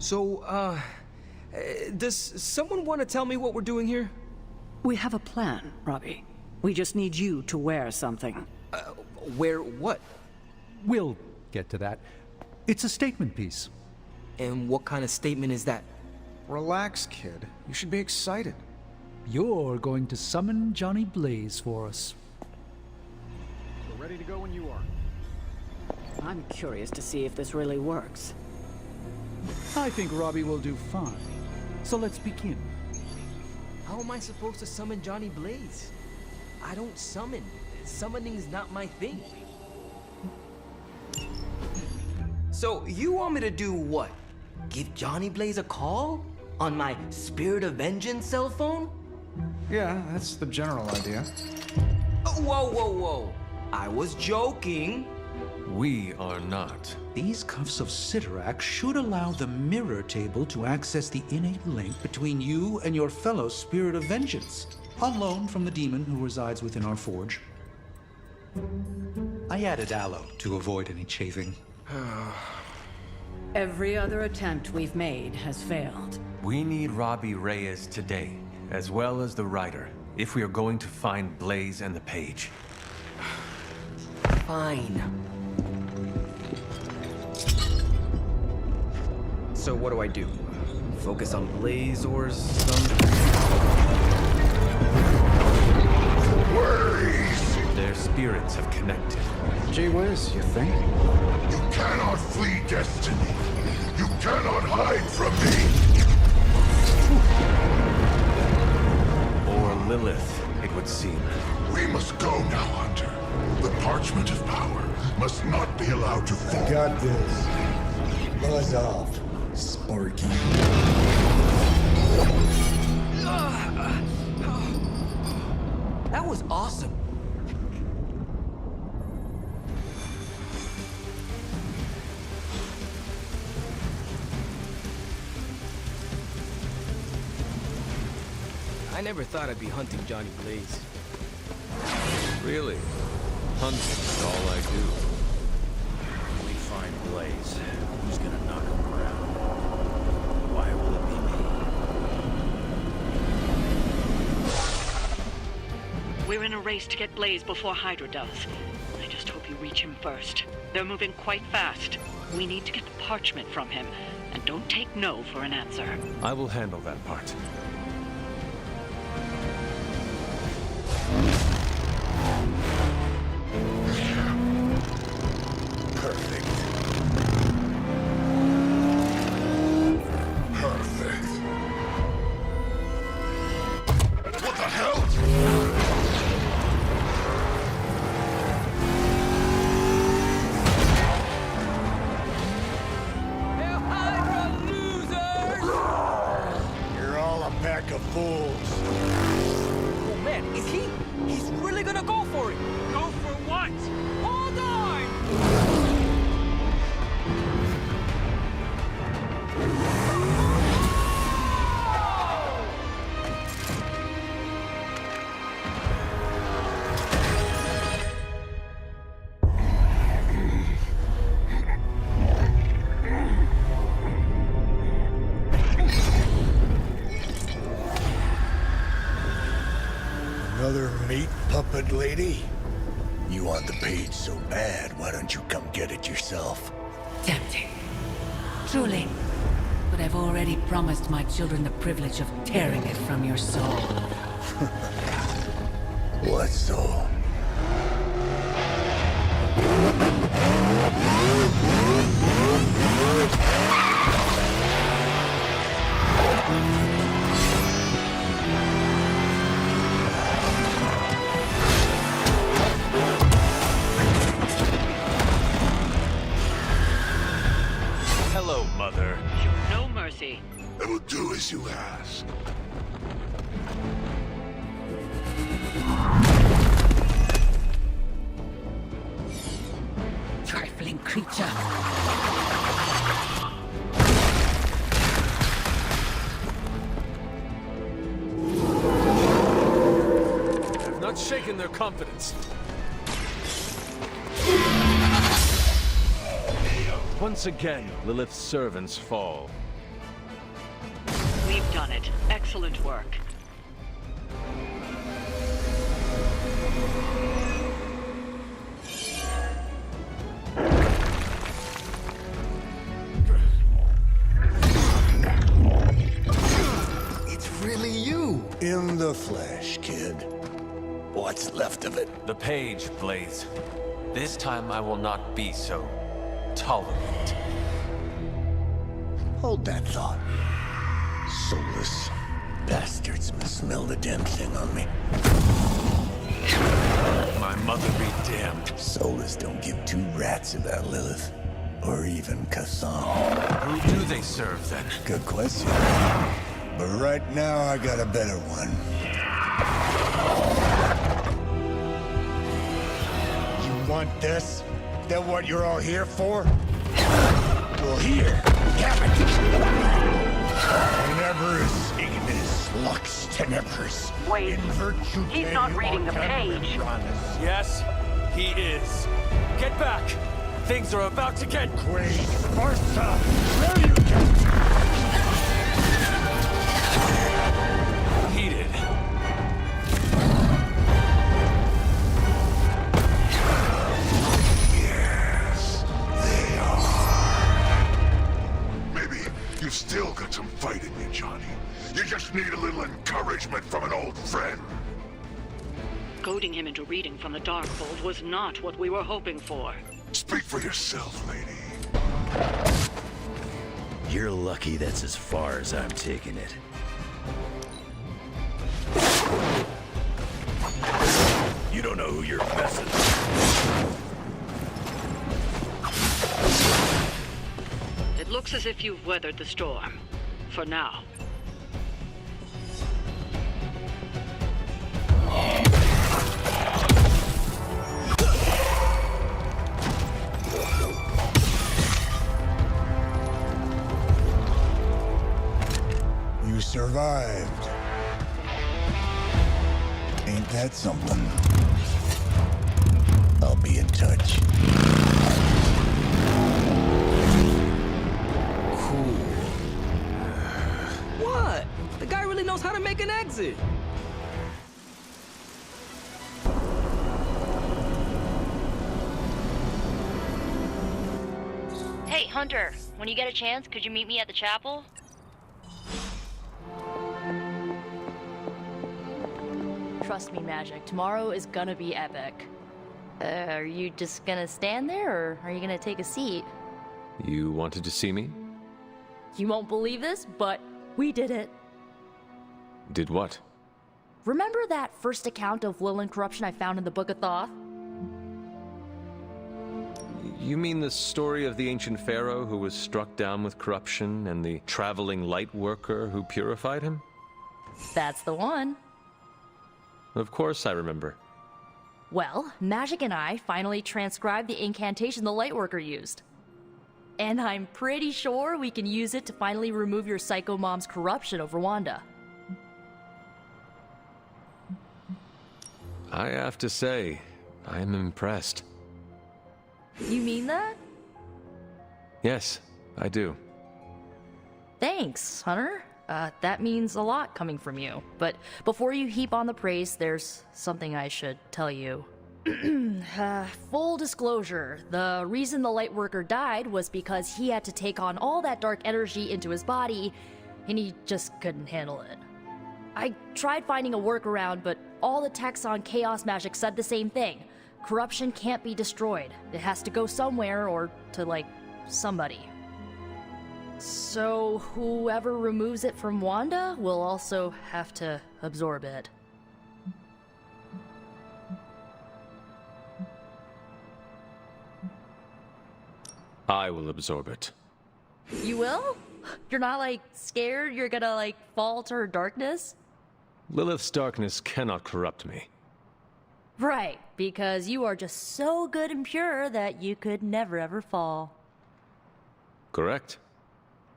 So, does someone want to tell me what we're doing here? We have a plan, Robbie. We just need you to wear something. Wear what? We'll get to that. It's a statement piece. And what kind of statement is that? Relax, kid. You should be excited. You're going to summon Johnny Blaze for us. We're ready to go when you are. I'm curious to see if this really works. I think Robbie will do fine. So let's begin. How am I supposed to summon Johnny Blaze? I don't summon. Summoning's not my thing. So, you want me to do what? Give Johnny Blaze a call? On my Spirit of Vengeance cell phone? Yeah, that's the general idea. Whoa. I was joking. We are not. These cuffs of Sidorak should allow the mirror table to access the innate link between you and your fellow Spirit of Vengeance, on loan from the demon who resides within our forge. I added aloe to avoid any chafing. Every other attempt we've made has failed. We need Robbie Reyes today, as well as the writer, if we are going to find Blaze and the page. Fine. So what do I do? Focus on Blaze or some... Their spirits have connected. Gee whiz, you think? You cannot flee destiny. You cannot hide from me. Or Lilith, it would seem. We must go now, Hunter. The parchment of power must not be allowed to fall. Got this. Buzz off, Sparky. That was awesome. I never thought I'd be hunting Johnny Blaze. Really? Hunting is all I do. We find Blaze. Who's gonna knock him around? Why will it be me? We're in a race to get Blaze before Hydra does. I just hope you reach him first. They're moving quite fast. We need to get the parchment from him, and don't take no for an answer. I will handle that part. What the hell? You're all a pack of fools. Oh man, is he? He's really gonna go for it. Go for what? Hold on! Another meat puppet lady? You want the page so bad, why don't you come get it yourself? Tempting. Truly. But I've already promised my children the privilege of tearing it from your soul. What soul? Hello, Mother. Show no mercy. I will do as you ask. Trifling creature. Have not shaken their confidence. Once again, Lilith's servants fall. We've done it. Excellent work. It's really you. In the flesh, kid. What's left of it? The page, Blaze. This time I will not be so tolerant. Hold that thought. Soulless bastards must smell the damn thing on me. My mother be damned. Soulless don't give two rats about Lilith. Or even Kassan. Who do they serve, then? Good question. But right now, I got a better one. You want this? That what you're all here for? Well, here, have it. Tenebris ignis lux tenebris. Wait, In virtue he's not reading the page. Yes, he is. Get back! Things are about to get... Quaid Sparta! Where you get? heated. Yes, they are. Maybe you've still got some fight in you, Johnny. You just need a little encouragement from an old friend. Goading him into reading from the Darkhold was not what we were hoping for. Speak for yourself, lady. You're lucky that's as far as I'm taking it. You don't know who you're messing with. It looks as if you've weathered the storm. For now. You survived. Ain't that something? I'll be in touch. What? The guy really knows how to make an exit. Hey, Hunter, when you get a chance, could you meet me at the chapel? Trust me, Magik, tomorrow is gonna be epic. Are you just gonna stand there, or are you gonna take a seat? You wanted to see me? You won't believe this, but we did it. Did what? Remember that first account of Lilith corruption I found in the Book of Thoth? You mean the story of the ancient pharaoh who was struck down with corruption and the traveling light worker who purified him? That's the one. Of course I remember. Well, Magik and I finally transcribed the incantation the Lightworker used. And I'm pretty sure we can use it to finally remove your psycho mom's corruption over Wanda. I have to say, I am impressed. You mean that? Yes, I do. Thanks, Hunter. That means a lot coming from you. But before you heap on the praise, there's something I should tell you. Full disclosure, the reason the Lightworker died was because he had to take on all that dark energy into his body, and he just couldn't handle it. I tried finding a workaround, but all the texts on Chaos Magic said the same thing. Corruption can't be destroyed. It has to go somewhere, or to, like, somebody. So whoever removes it from Wanda will also have to absorb it. I will absorb it. You will? You're not, like, scared you're gonna, like, fall to her darkness? Lilith's darkness cannot corrupt me. Right, because you are just so good and pure that you could never ever fall. Correct?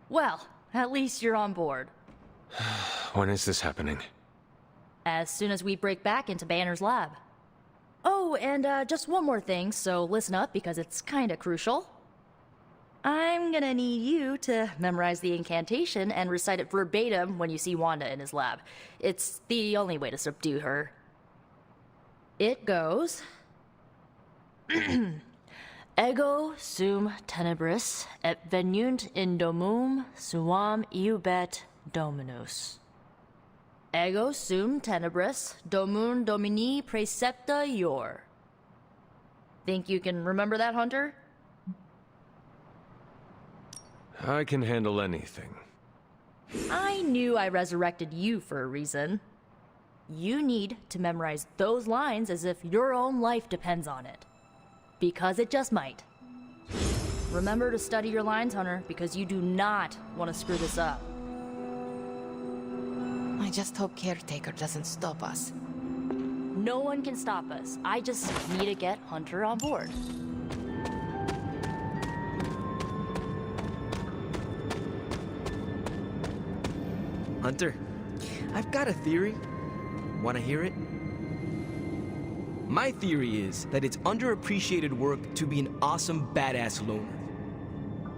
Well, at least you're on board. When is this happening? As soon as we break back into Banner's lab. Oh, and just one more thing, so listen up because it's kinda crucial. I'm gonna need you to memorize the incantation and recite it verbatim when you see Wanda in his lab. It's the only way to subdue her. It goes... Ego sum tenebris et venunt in domum suam iubet dominus. Ego sum tenebris domum domini precepta ior. Think you can remember that, Hunter? I can handle anything. I knew I resurrected you for a reason. You need to memorize those lines as if your own life depends on it. Because it just might. Remember to study your lines, Hunter, because you do not want to screw this up. I just hope Caretaker doesn't stop us. No one can stop us. I just need to get Hunter on board. Hunter, I've got a theory. Want to hear it? My theory is that it's underappreciated work to be an awesome badass loner.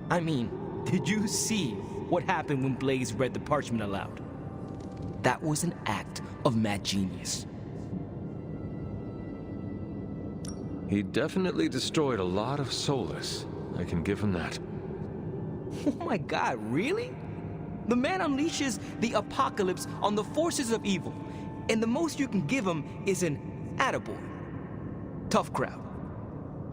I mean, did you see what happened when Blaze read the parchment aloud? That was an act of mad genius. He definitely destroyed a lot of Solus. I can give him that. Oh my god, really? The man unleashes the apocalypse on the forces of evil, and the most you can give him is an attaboy. Tough crowd.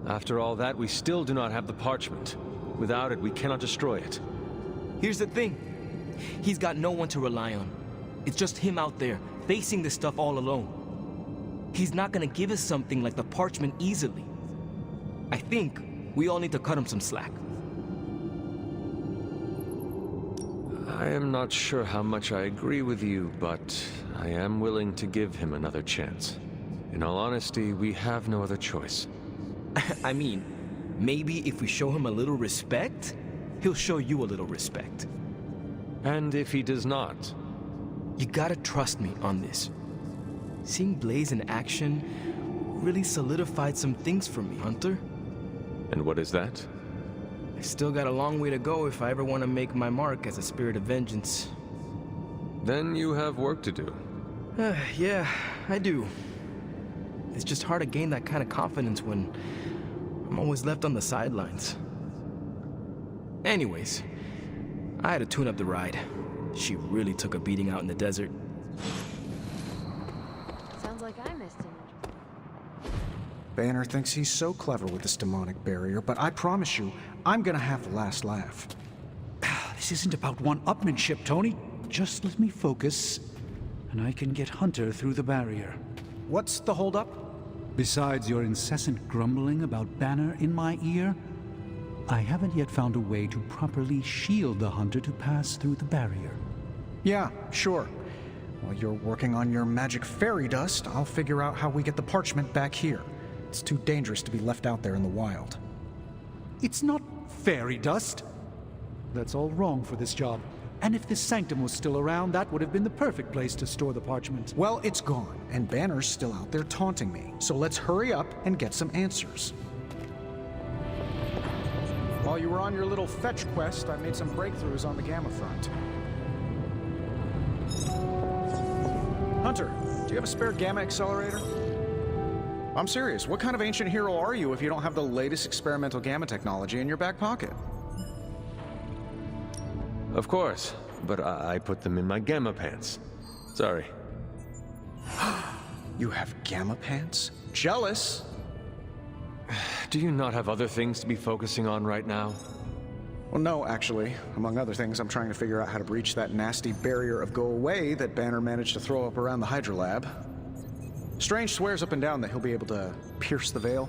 After all that, we still do not have the parchment. Without it, we cannot destroy it. Here's the thing. He's got no one to rely on. It's just him out there, facing this stuff all alone. He's not gonna give us something like the parchment easily. I think we all need to cut him some slack. I am not sure how much I agree with you, but I am willing to give him another chance. In all honesty, we have no other choice. I mean, maybe if we show him a little respect, he'll show you a little respect. And if he does not? You gotta trust me on this. Seeing Blaze in action really solidified some things for me, Hunter. And what is that? I still got a long way to go if I ever want to make my mark as a spirit of vengeance. Then you have work to do. Yeah, I do. It's just hard to gain that kind of confidence when I'm always left on the sidelines. Anyways, I had to tune up the ride. She really took a beating out in the desert. Sounds like I missed him. Banner thinks he's so clever with this demonic barrier, but I promise you, I'm gonna have the last laugh. This isn't about one-upmanship, Tony. Just let me focus, and I can get Hunter through the barrier. What's the holdup? Besides your incessant grumbling about Banner in my ear, I haven't yet found a way to properly shield the Hunter to pass through the barrier. Yeah, sure. While you're working on your magic fairy dust, I'll figure out how we get the parchment back here. It's too dangerous to be left out there in the wild. It's not fairy dust. That's all wrong for this job. And if this Sanctum was still around, that would have been the perfect place to store the parchment. Well, it's gone, and Banner's still out there taunting me. So let's hurry up and get some answers. While you were on your little fetch quest, I made some breakthroughs on the Gamma front. Hunter, do you have a spare Gamma accelerator? I'm serious. What kind of ancient hero are you if you don't have the latest experimental Gamma technology in your back pocket? Of course, but I put them in my Gamma pants. Sorry. You have Gamma pants? Jealous! Do you not have other things to be focusing on right now? Well, no, actually. Among other things, I'm trying to figure out how to breach that nasty barrier of go away that Banner managed to throw up around the Hydra lab. Strange swears up and down that he'll be able to pierce the veil.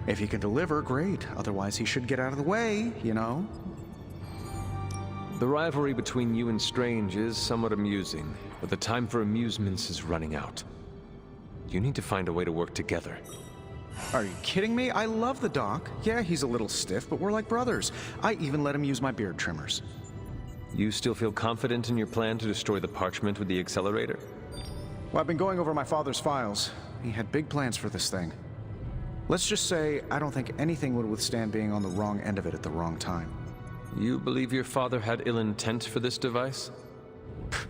If he can deliver, great. Otherwise, he should get out of the way, you know? The rivalry between you and Strange is somewhat amusing, but the time for amusements is running out. You need to find a way to work together. Are you kidding me? I love the Doc. Yeah, he's a little stiff, but we're like brothers. I even let him use my beard trimmers. You still feel confident in your plan to destroy the parchment with the accelerator? Well, I've been going over my father's files. He had big plans for this thing. Let's just say I don't think anything would withstand being on the wrong end of it at the wrong time. You believe your father had ill intent for this device?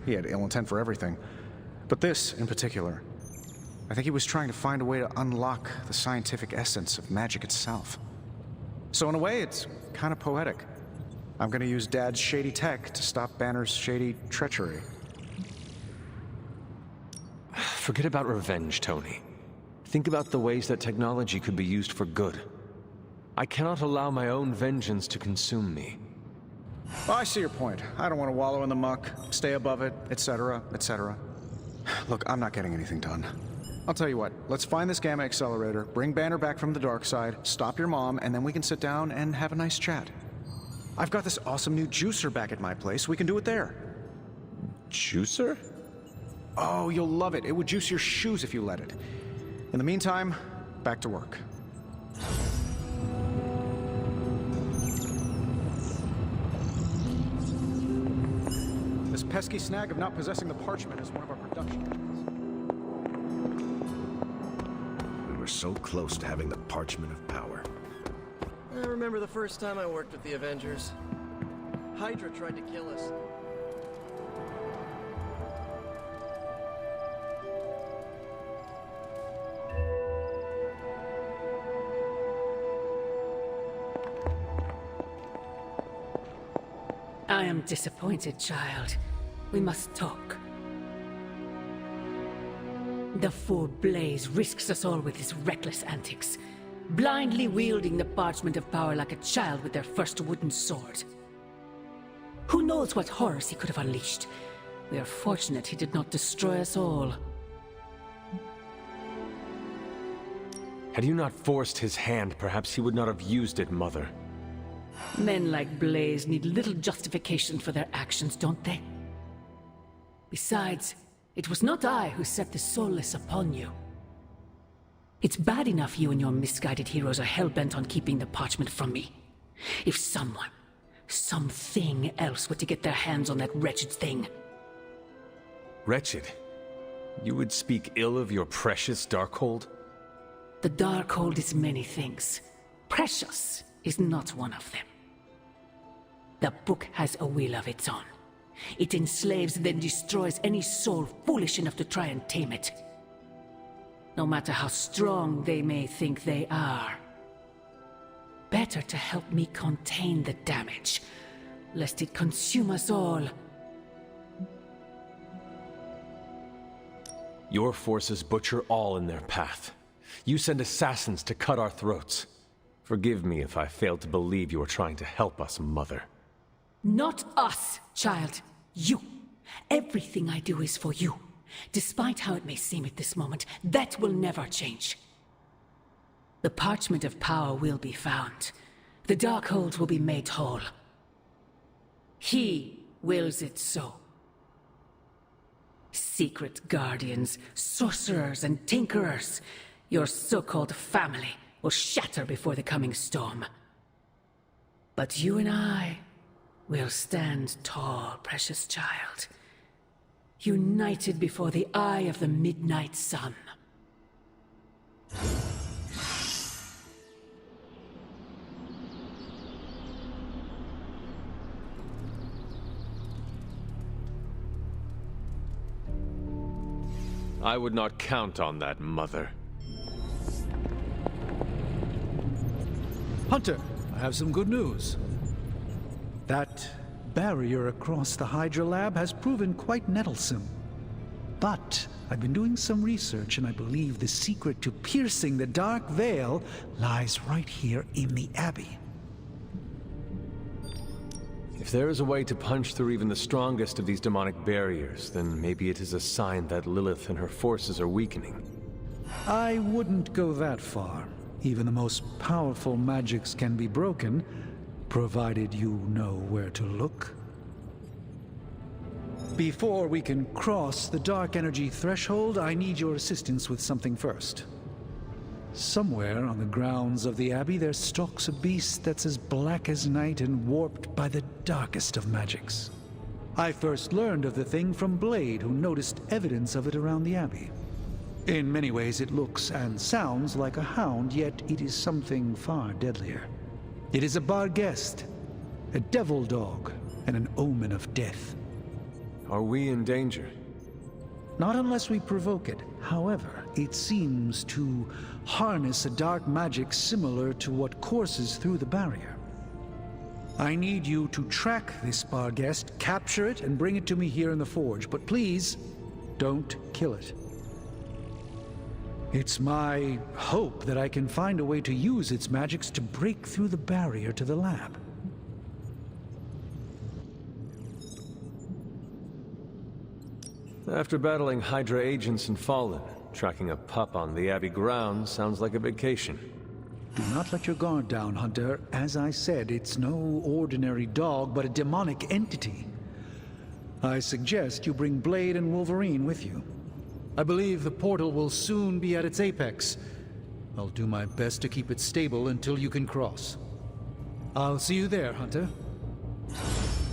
He had ill intent for everything. But this, in particular, I think he was trying to find a way to unlock the scientific essence of magic itself. So in a way, it's kind of poetic. I'm gonna use Dad's shady tech to stop Banner's shady treachery. Forget about revenge, Tony. Think about the ways that technology could be used for good. I cannot allow my own vengeance to consume me. Oh, I see your point. I don't want to wallow in the muck, stay above it, etc., etc. Look, I'm not getting anything done. I'll tell you what, let's find this gamma accelerator, bring Banner back from the dark side, stop your mom, and then we can sit down and have a nice chat. I've got this awesome new juicer back at my place. We can do it there. Juicer? Oh, you'll love it. It would juice your shoes if you let it. In the meantime, back to work. This pesky snag of not possessing the parchment is one of our production methods. We were so close to having the parchment of power. I remember the first time I worked with the Avengers. Hydra tried to kill us. I am disappointed, child. We must talk. The fool Blaze risks us all with his reckless antics, blindly wielding the parchment of power like a child with their first wooden sword. Who knows what horrors he could have unleashed? We are fortunate he did not destroy us all. Had you not forced his hand, perhaps he would not have used it, Mother. Men like Blaze need little justification for their actions, don't they? Besides, it was not I who set the soulless upon you. It's bad enough you and your misguided heroes are hell-bent on keeping the parchment from me. If someone, something else were to get their hands on that wretched thing. Wretched? You would speak ill of your precious Darkhold? The Darkhold is many things. Precious is not one of them. The book has a will of its own. It enslaves and then destroys any soul foolish enough to try and tame it. No matter how strong they may think they are. Better to help me contain the damage, lest it consume us all. Your forces butcher all in their path. You send assassins to cut our throats. Forgive me if I failed to believe you were trying to help us, Mother. Not us, child. You. Everything I do is for you. Despite how it may seem at this moment, that will never change. The parchment of power will be found. The Darkhold will be made whole. He wills it so. Secret guardians, sorcerers, and tinkerers, your so-called family, will shatter before the coming storm. But you and I will stand tall, precious child. United before the eye of the midnight sun. I would not count on that, Mother. Hunter, I have some good news. That barrier across the Hydra lab has proven quite nettlesome. But I've been doing some research, and I believe the secret to piercing the dark veil lies right here in the Abbey. If there is a way to punch through even the strongest of these demonic barriers, then maybe it is a sign that Lilith and her forces are weakening. I wouldn't go that far. Even the most powerful magics can be broken, provided you know where to look. Before we can cross the dark energy threshold, I need your assistance with something first. Somewhere on the grounds of the Abbey, there stalks a beast that's as black as night and warped by the darkest of magics. I first learned of the thing from Blade, who noticed evidence of it around the Abbey. In many ways it looks and sounds like a hound, yet it is something far deadlier. It is a barghest, a devil dog, and an omen of death. Are we in danger? Not unless we provoke it. However, it seems to harness a dark magic similar to what courses through the barrier. I need you to track this barghest, capture it, and bring it to me here in the forge. But please, don't kill it. It's my hope that I can find a way to use its magics to break through the barrier to the lab. After battling Hydra agents and Fallen, tracking a pup on the Abbey grounds sounds like a vacation. Do not let your guard down, Hunter. As I said, it's no ordinary dog, but a demonic entity. I suggest you bring Blade and Wolverine with you. I believe the portal will soon be at its apex. I'll do my best to keep it stable until you can cross. I'll see you there, Hunter.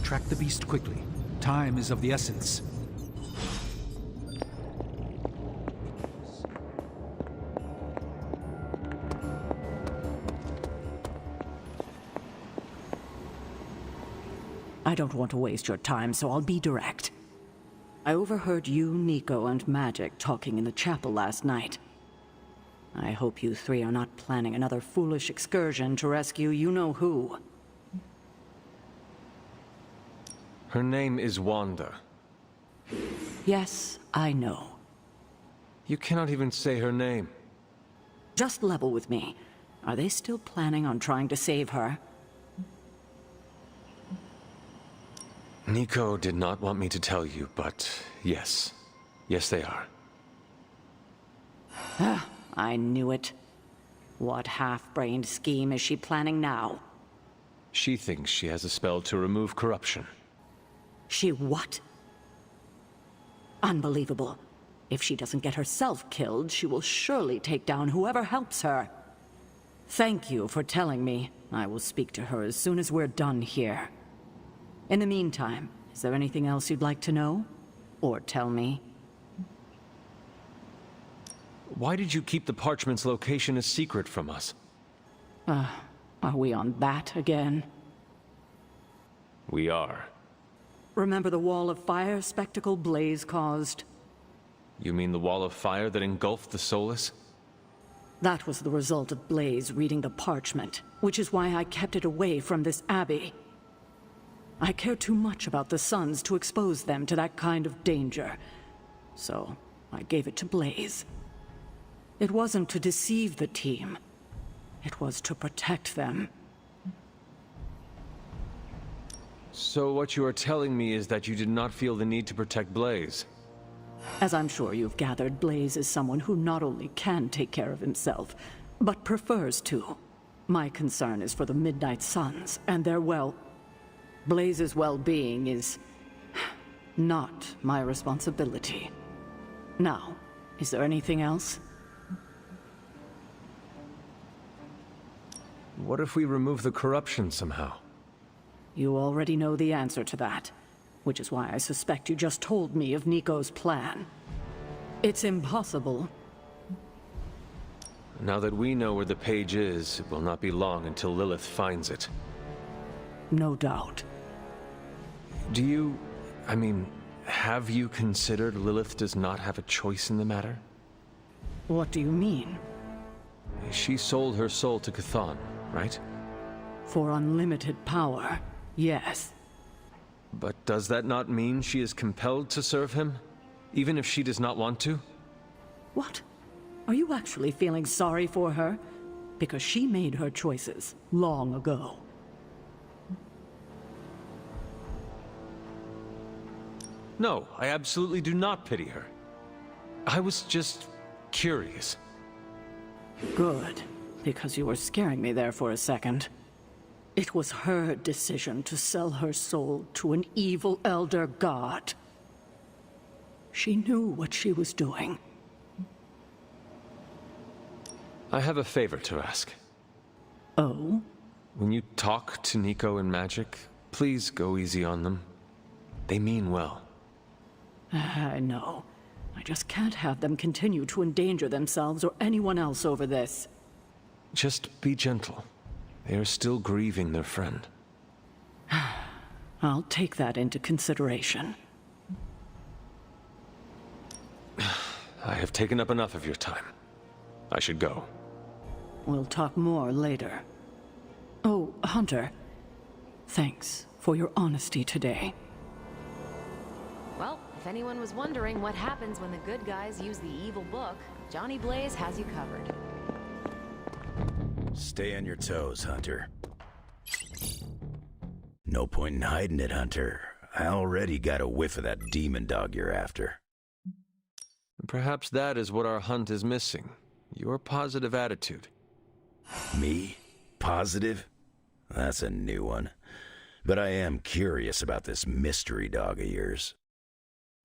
Track the beast quickly. Time is of the essence. I don't want to waste your time, so I'll be direct. I overheard you, Nico, and Magik talking in the chapel last night. I hope you three are not planning another foolish excursion to rescue you-know-who. Her name is Wanda. Yes, I know. You cannot even say her name. Just level with me. Are they still planning on trying to save her? Nico did not want me to tell you, but yes. Yes, they are. I knew it. What half-brained scheme is she planning now? She thinks she has a spell to remove corruption. She what? Unbelievable. If she doesn't get herself killed, she will surely take down whoever helps her. Thank you for telling me. I will speak to her as soon as we're done here. In the meantime, is there anything else you'd like to know? Or tell me? Why did you keep the parchment's location a secret from us? Are we on that again? We are. Remember the wall of fire spectacle Blaze caused? You mean the wall of fire that engulfed the Solus? That was the result of Blaze reading the parchment, which is why I kept it away from this Abbey. I care too much about the SUNS to expose them to that kind of danger. So, I gave it to Blaze. It wasn't to deceive the team. It was to protect them. So what you are telling me is that you did not feel the need to protect Blaze? As I'm sure you've gathered, Blaze is someone who not only can take care of himself, but prefers to. My concern is for the Midnight Suns and their Blaze's well-being is not my responsibility. Now, is there anything else? What if we remove the corruption somehow? You already know the answer to that, which is why I suspect you just told me of Nico's plan. It's impossible. Now that we know where the page is, it will not be long until Lilith finds it. No doubt. Have you considered Lilith does not have a choice in the matter? What do you mean? She sold her soul to Chthon, right? For unlimited power, yes. But does that not mean she is compelled to serve him, even if she does not want to? What? Are you actually feeling sorry for her? Because she made her choices long ago. No, I absolutely do not pity her. I was just curious. Good, because you were scaring me there for a second. It was her decision to sell her soul to an evil elder god. She knew what she was doing. I have a favor to ask. Oh? When you talk to Nico and Magik, please go easy on them. They mean well. I know. I just can't have them continue to endanger themselves or anyone else over this. Just be gentle. They are still grieving their friend. I'll take that into consideration. I have taken up enough of your time. I should go. We'll talk more later. Oh, Hunter. Thanks for your honesty today. Well, if anyone was wondering what happens when the good guys use the evil book, Johnny Blaze has you covered. Stay on your toes, Hunter. No point in hiding it, Hunter. I already got a whiff of that demon dog you're after. Perhaps that is what our hunt is missing. Your positive attitude. Me? Positive? That's a new one. But I am curious about this mystery dog of yours.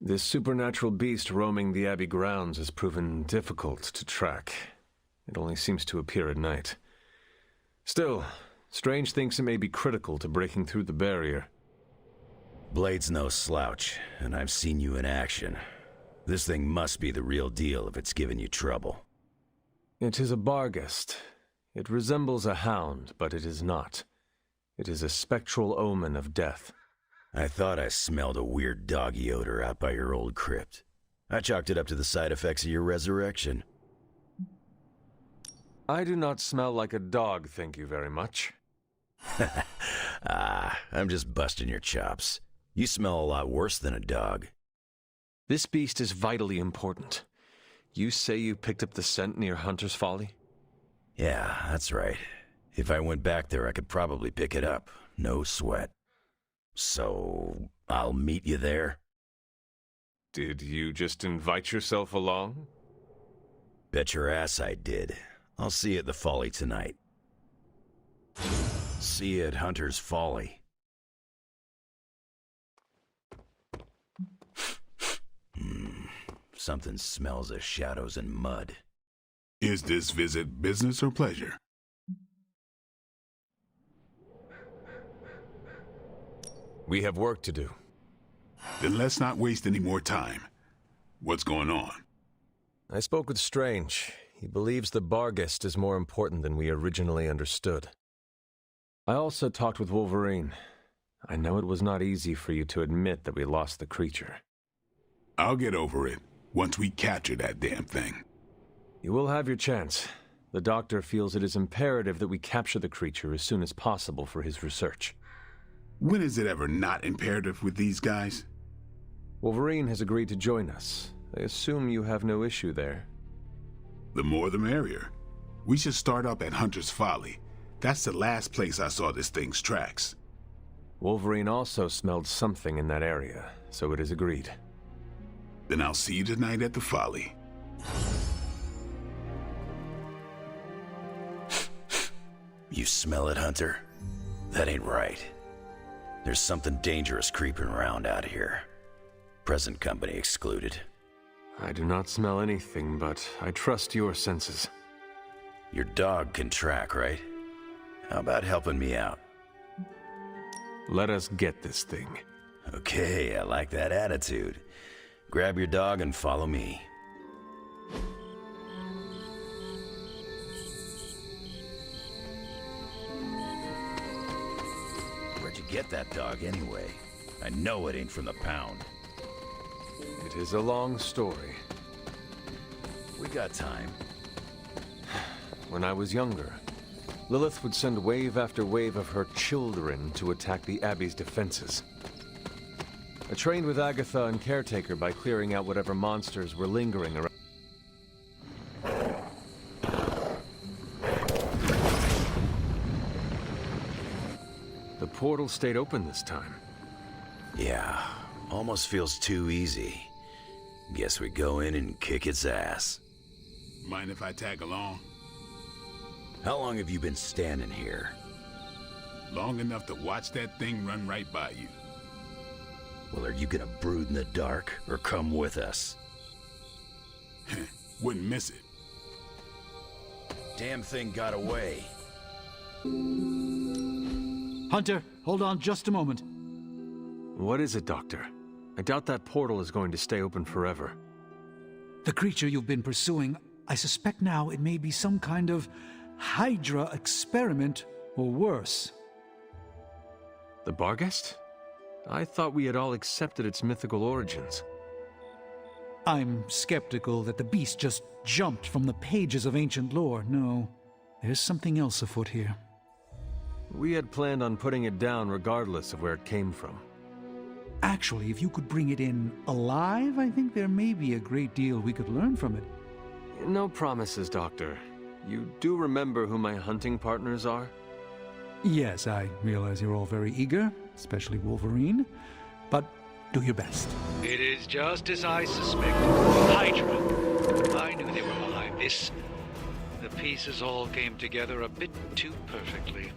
This supernatural beast roaming the Abbey grounds has proven difficult to track. It only seems to appear at night. Still, Strange thinks it may be critical to breaking through the barrier. Blade's no slouch, and I've seen you in action. This thing must be the real deal if it's giving you trouble. It is a Barghest. It resembles a hound, but it is not. It is a spectral omen of death. I thought I smelled a weird doggy odor out by your old crypt. I chalked it up to the side effects of your resurrection. I do not smell like a dog, thank you very much. I'm just busting your chops. You smell a lot worse than a dog. This beast is vitally important. You say you picked up the scent near Hunter's Folly? Yeah, that's right. If I went back there, I could probably pick it up. No sweat. So, I'll meet you there? Did you just invite yourself along? Bet your ass I did. I'll see you at the Folly tonight. See you at Hunter's Folly. Something smells of shadows and mud. Is this visit business or pleasure? We have work to do. Then let's not waste any more time. What's going on? I spoke with Strange. He believes the Barghest is more important than we originally understood. I also talked with Wolverine. I know it was not easy for you to admit that we lost the creature. I'll get over it once we capture that damn thing. You will have your chance. The doctor feels it is imperative that we capture the creature as soon as possible for his research. When is it ever not imperative with these guys? Wolverine has agreed to join us. I assume you have no issue there. The more the merrier. We should start up at Hunter's Folly. That's the last place I saw this thing's tracks. Wolverine also smelled something in that area, so it is agreed. Then I'll see you tonight at the Folly. You smell it, Hunter? That ain't right. There's something dangerous creeping around out here. Present company excluded. I do not smell anything, but I trust your senses. Your dog can track, right? How about helping me out? Let us get this thing. Okay, I like that attitude. Grab your dog and follow me. Where'd you get that dog anyway? I know it ain't from the pound. It is a long story. We got time. When I was younger, Lilith would send wave after wave of her children to attack the Abbey's defenses. I trained with Agatha and Caretaker by clearing out whatever monsters were lingering around. The portal stayed open this time. Yeah, almost feels too easy. Guess we go in and kick its ass. Mind if I tag along? How long have you been standing here? Long enough to watch that thing run right by you. Well, are you gonna brood in the dark, or come with us? Wouldn't miss it. Damn thing got away. Hunter, hold on just a moment. What is it, Doctor? I doubt that portal is going to stay open forever. The creature you've been pursuing, I suspect now it may be some kind of Hydra experiment, or worse. The Barghest? I thought we had all accepted its mythical origins. I'm skeptical that the beast just jumped from the pages of ancient lore. No, there's something else afoot here. We had planned on putting it down regardless of where it came from. Actually, if you could bring it in alive, I think there may be a great deal we could learn from it. No promises, Doctor. You do remember who my hunting partners are? Yes, I realize you're all very eager, especially Wolverine, but do your best. It is just as I suspected. Hydra. I knew they were behind this. The pieces all came together a bit too perfectly.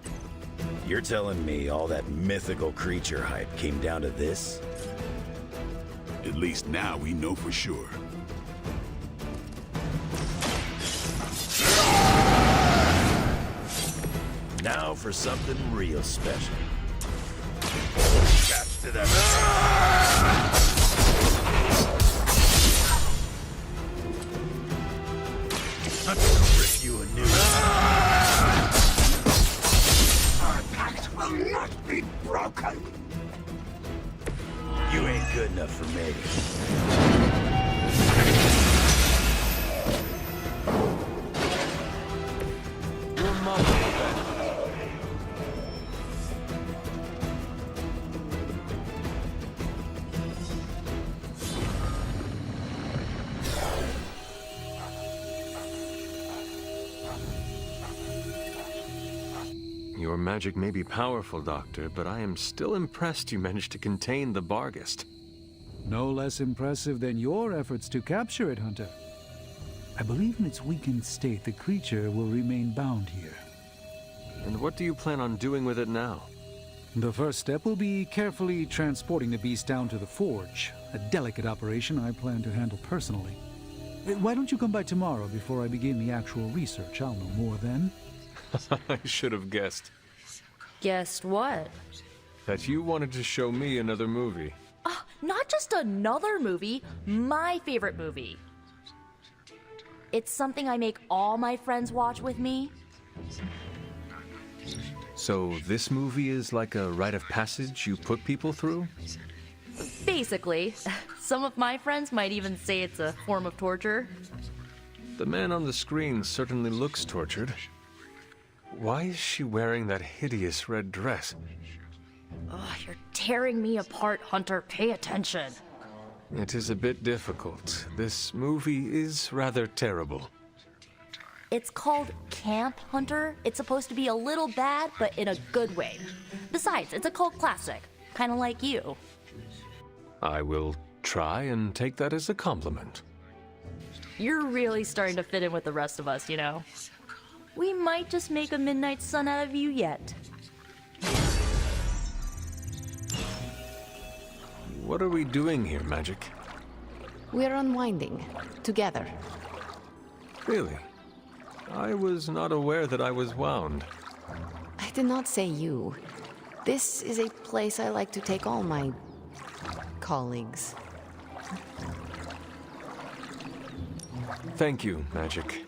You're telling me all that mythical creature hype came down to this? At least now we know for sure. Now for something real special. Catch to that. I'm gonna rip you a new Our pact will not be broken. You ain't good enough for me. Your magic may be powerful, Doctor, but I am still impressed you managed to contain the Barghest. No less impressive than your efforts to capture it, Hunter. I believe in its weakened state, the creature will remain bound here. And what do you plan on doing with it now? The first step will be carefully transporting the beast down to the forge, a delicate operation I plan to handle personally. Why don't you come by tomorrow before I begin the actual research? I'll know more then. I should have guessed. Guessed what? That you wanted to show me another movie. Not just another movie, my favorite movie. It's something I make all my friends watch with me. So this movie is like a rite of passage you put people through? Basically. Some of my friends might even say it's a form of torture. The man on the screen certainly looks tortured. Why is she wearing that hideous red dress? You're tearing me apart, Hunter. Pay attention. It is a bit difficult. This movie is rather terrible. It's called Camp, Hunter. It's supposed to be a little bad, but in a good way. Besides, it's a cult classic. Kind of like you. I will try and take that as a compliment. You're really starting to fit in with the rest of us, you know? We might just make a midnight sun out of you yet. What are we doing here, Magik? We're unwinding. Together. Really? I was not aware that I was wound. I did not say you. This is a place I like to take all my colleagues. Thank you, Magik.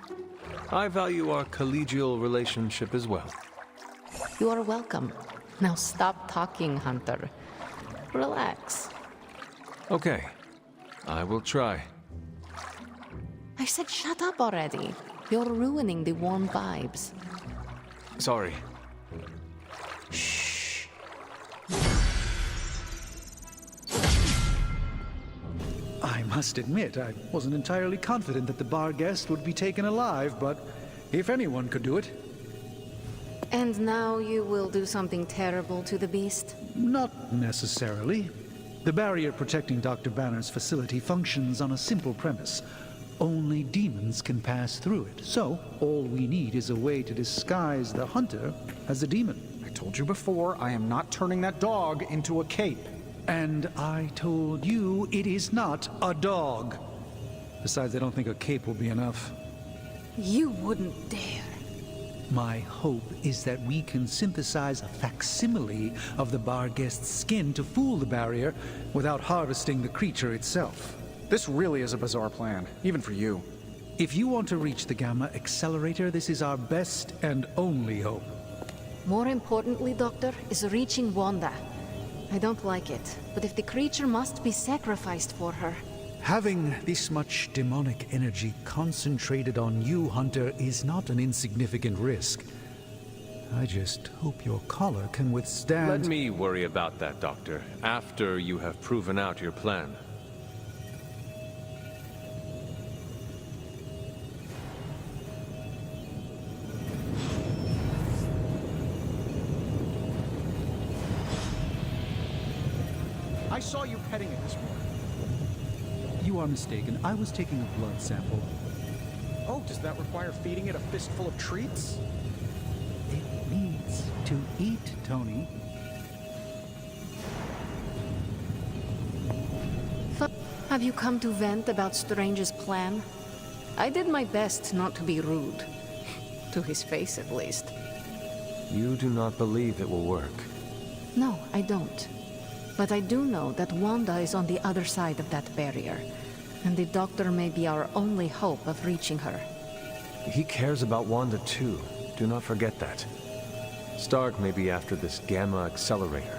I value our collegial relationship as well. You are welcome. Now stop talking, Hunter. Relax. Okay. I will try. I said shut up already. You're ruining the warm vibes. Sorry. Shh. I must admit, I wasn't entirely confident that the Barghest would be taken alive, but if anyone could do it... And now you will do something terrible to the beast? Not necessarily. The barrier protecting Dr. Banner's facility functions on a simple premise. Only demons can pass through it. So, all we need is a way to disguise the hunter as a demon. I told you before, I am not turning that dog into a cape. And I told you it is not a dog. Besides, I don't think a cape will be enough. You wouldn't dare. My hope is that we can synthesize a facsimile of the Barghest's skin to fool the barrier without harvesting the creature itself. This really is a bizarre plan, even for you. If you want to reach the Gamma Accelerator, this is our best and only hope. More importantly, Doctor, is reaching Wanda. I don't like it, but if the creature must be sacrificed for her... Having this much demonic energy concentrated on you, Hunter, is not an insignificant risk. I just hope your collar can withstand... Let me worry about that, Doctor, after you have proven out your plan. I saw you petting it this morning. You are mistaken. I was taking a blood sample. Oh, does that require feeding it a fistful of treats? It needs to eat, Tony. Have you come to vent about Strange's plan? I did my best not to be rude. To his face, at least. You do not believe it will work. No, I don't. But I do know that Wanda is on the other side of that barrier, and the Doctor may be our only hope of reaching her. He cares about Wanda too. Do not forget that. Stark may be after this Gamma Accelerator,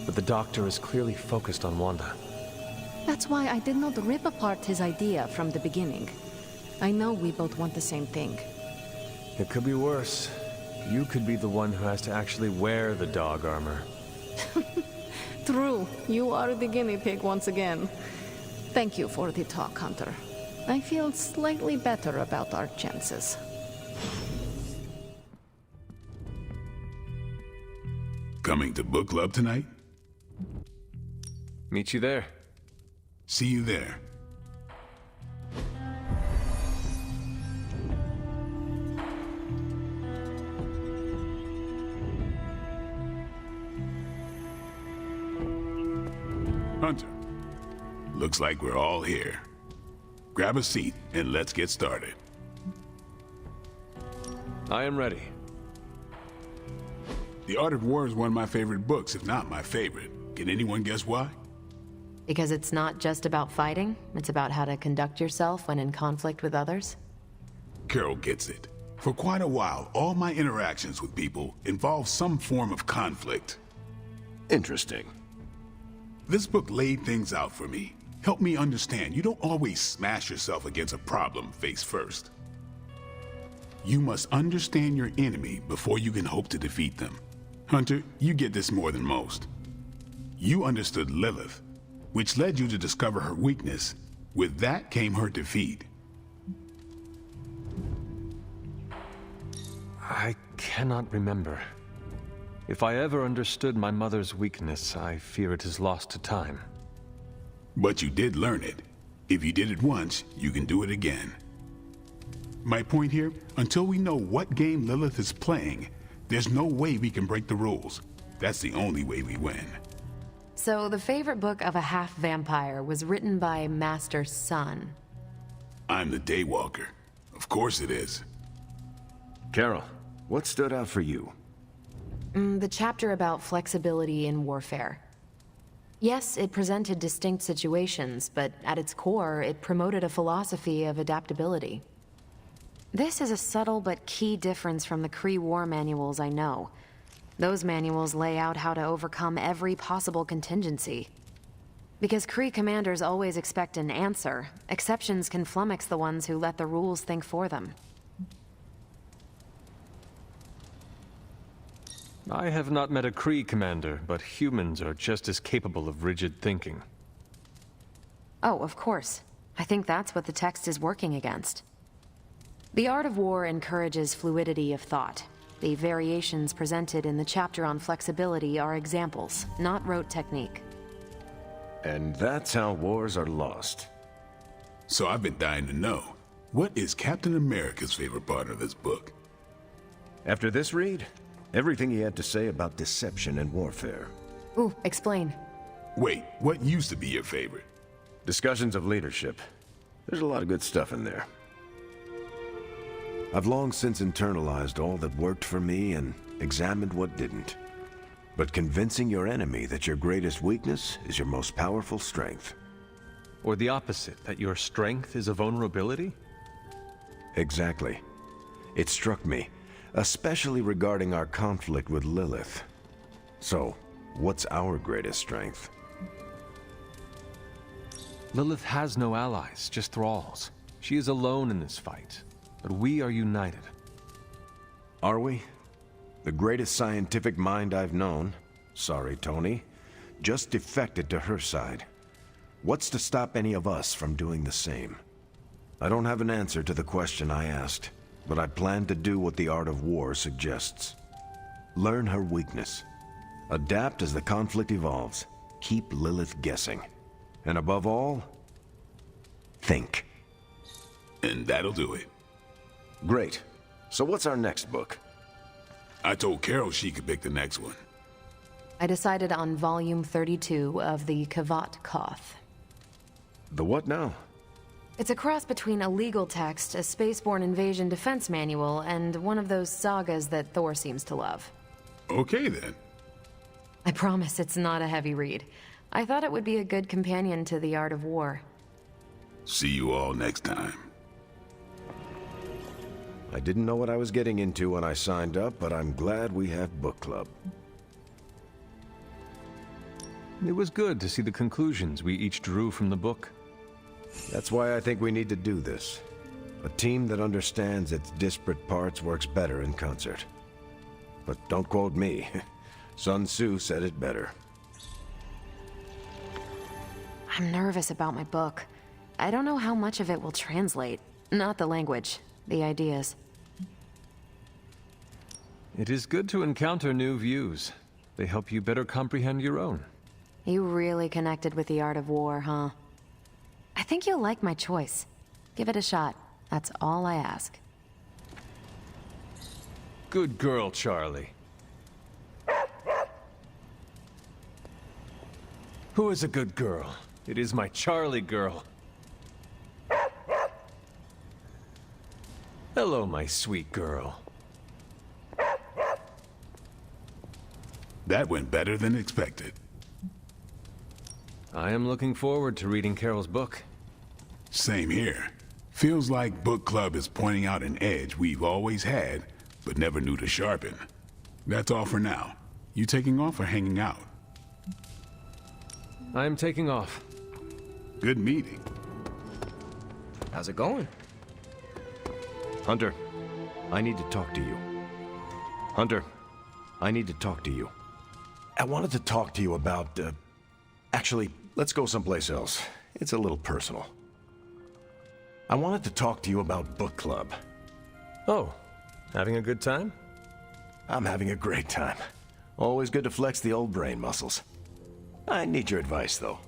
but the Doctor is clearly focused on Wanda. That's why I did not rip apart his idea from the beginning. I know we both want the same thing. It could be worse. You could be the one who has to actually wear the dog armor. True. You are the guinea pig once again. Thank you for the talk, Hunter. I feel slightly better about our chances. Coming to book club tonight? Meet you there. See you there. Hunter, looks like we're all here. Grab a seat and let's get started. I am ready. The Art of War is one of my favorite books, if not my favorite. Can anyone guess why? Because it's not just about fighting, it's about how to conduct yourself when in conflict with others? Carol gets it. For quite a while, all my interactions with people involve some form of conflict. Interesting. This book laid things out for me. Helped me understand you don't always smash yourself against a problem face first. You must understand your enemy before you can hope to defeat them. Hunter, you get this more than most. You understood Lilith, which led you to discover her weakness. With that came her defeat. I cannot remember. If I ever understood my mother's weakness, I fear it is lost to time. But you did learn it. If you did it once, you can do it again. My point here, until we know what game Lilith is playing, there's no way we can break the rules. That's the only way we win. So the favorite book of a half-vampire was written by Master Sun. I'm the Daywalker. Of course it is. Carol, what stood out for you? The chapter about flexibility in warfare. Yes, it presented distinct situations, but at its core, it promoted a philosophy of adaptability. This is a subtle but key difference from the Kree war manuals I know. Those manuals lay out how to overcome every possible contingency. Because Kree commanders always expect an answer, exceptions can flummox the ones who let the rules think for them. I have not met a Kree commander, but humans are just as capable of rigid thinking. Oh, of course. I think that's what the text is working against. The Art of War encourages fluidity of thought. The variations presented in the chapter on flexibility are examples, not rote technique. And that's how wars are lost. So I've been dying to know, what is Captain America's favorite part of this book? After this read, everything he had to say about deception and warfare. Ooh, explain. Wait, what used to be your favorite? Discussions of leadership. There's a lot of good stuff in there. I've long since internalized all that worked for me and examined what didn't. But convincing your enemy that your greatest weakness is your most powerful strength. Or the opposite, that your strength is a vulnerability? Exactly. It struck me, especially regarding our conflict with Lilith. So, what's our greatest strength? Lilith has no allies, just thralls. She is alone in this fight, but we are united. Are we? The greatest scientific mind I've known, sorry Tony, just defected to her side. What's to stop any of us from doing the same? I don't have an answer to the question I asked, but I plan to do what the art of war suggests. Learn her weakness. Adapt as the conflict evolves. Keep Lilith guessing. And above all, think. And that'll do it. Great. So what's our next book? I told Carol she could pick the next one. I decided on volume 32 of the Kavat Koth. The what now? It's a cross between a legal text, a spaceborne invasion defense manual, and one of those sagas that Thor seems to love. Okay then. I promise it's not a heavy read. I thought it would be a good companion to the art of war. See you all next time. I didn't know what I was getting into when I signed up, but I'm glad we have book club. It was good to see the conclusions we each drew from the book. That's why I think we need to do this. A team that understands its disparate parts works better in concert. But don't quote me. Sun Tzu said it better. I'm nervous about my book. I don't know how much of it will translate. Not the language, the ideas. It is good to encounter new views. They help you better comprehend your own. You really connected with the art of war, huh? I think you'll like my choice. Give it a shot. That's all I ask. Good girl, Charlie. Who is a good girl? It is my Charlie girl. Hello, my sweet girl. That went better than expected. I am looking forward to reading Carol's book. Same here. Feels like book club is pointing out an edge we've always had, but never knew to sharpen. That's all for now. You taking off or hanging out? I'm taking off. Good meeting. How's it going? Hunter, I need to talk to you. Hunter, I need to talk to you. I wanted to talk to you about, actually, let's go someplace else. It's a little personal. I wanted to talk to you about book club. Oh, having a good time? I'm having a great time. Always good to flex the old brain muscles. I need your advice, though.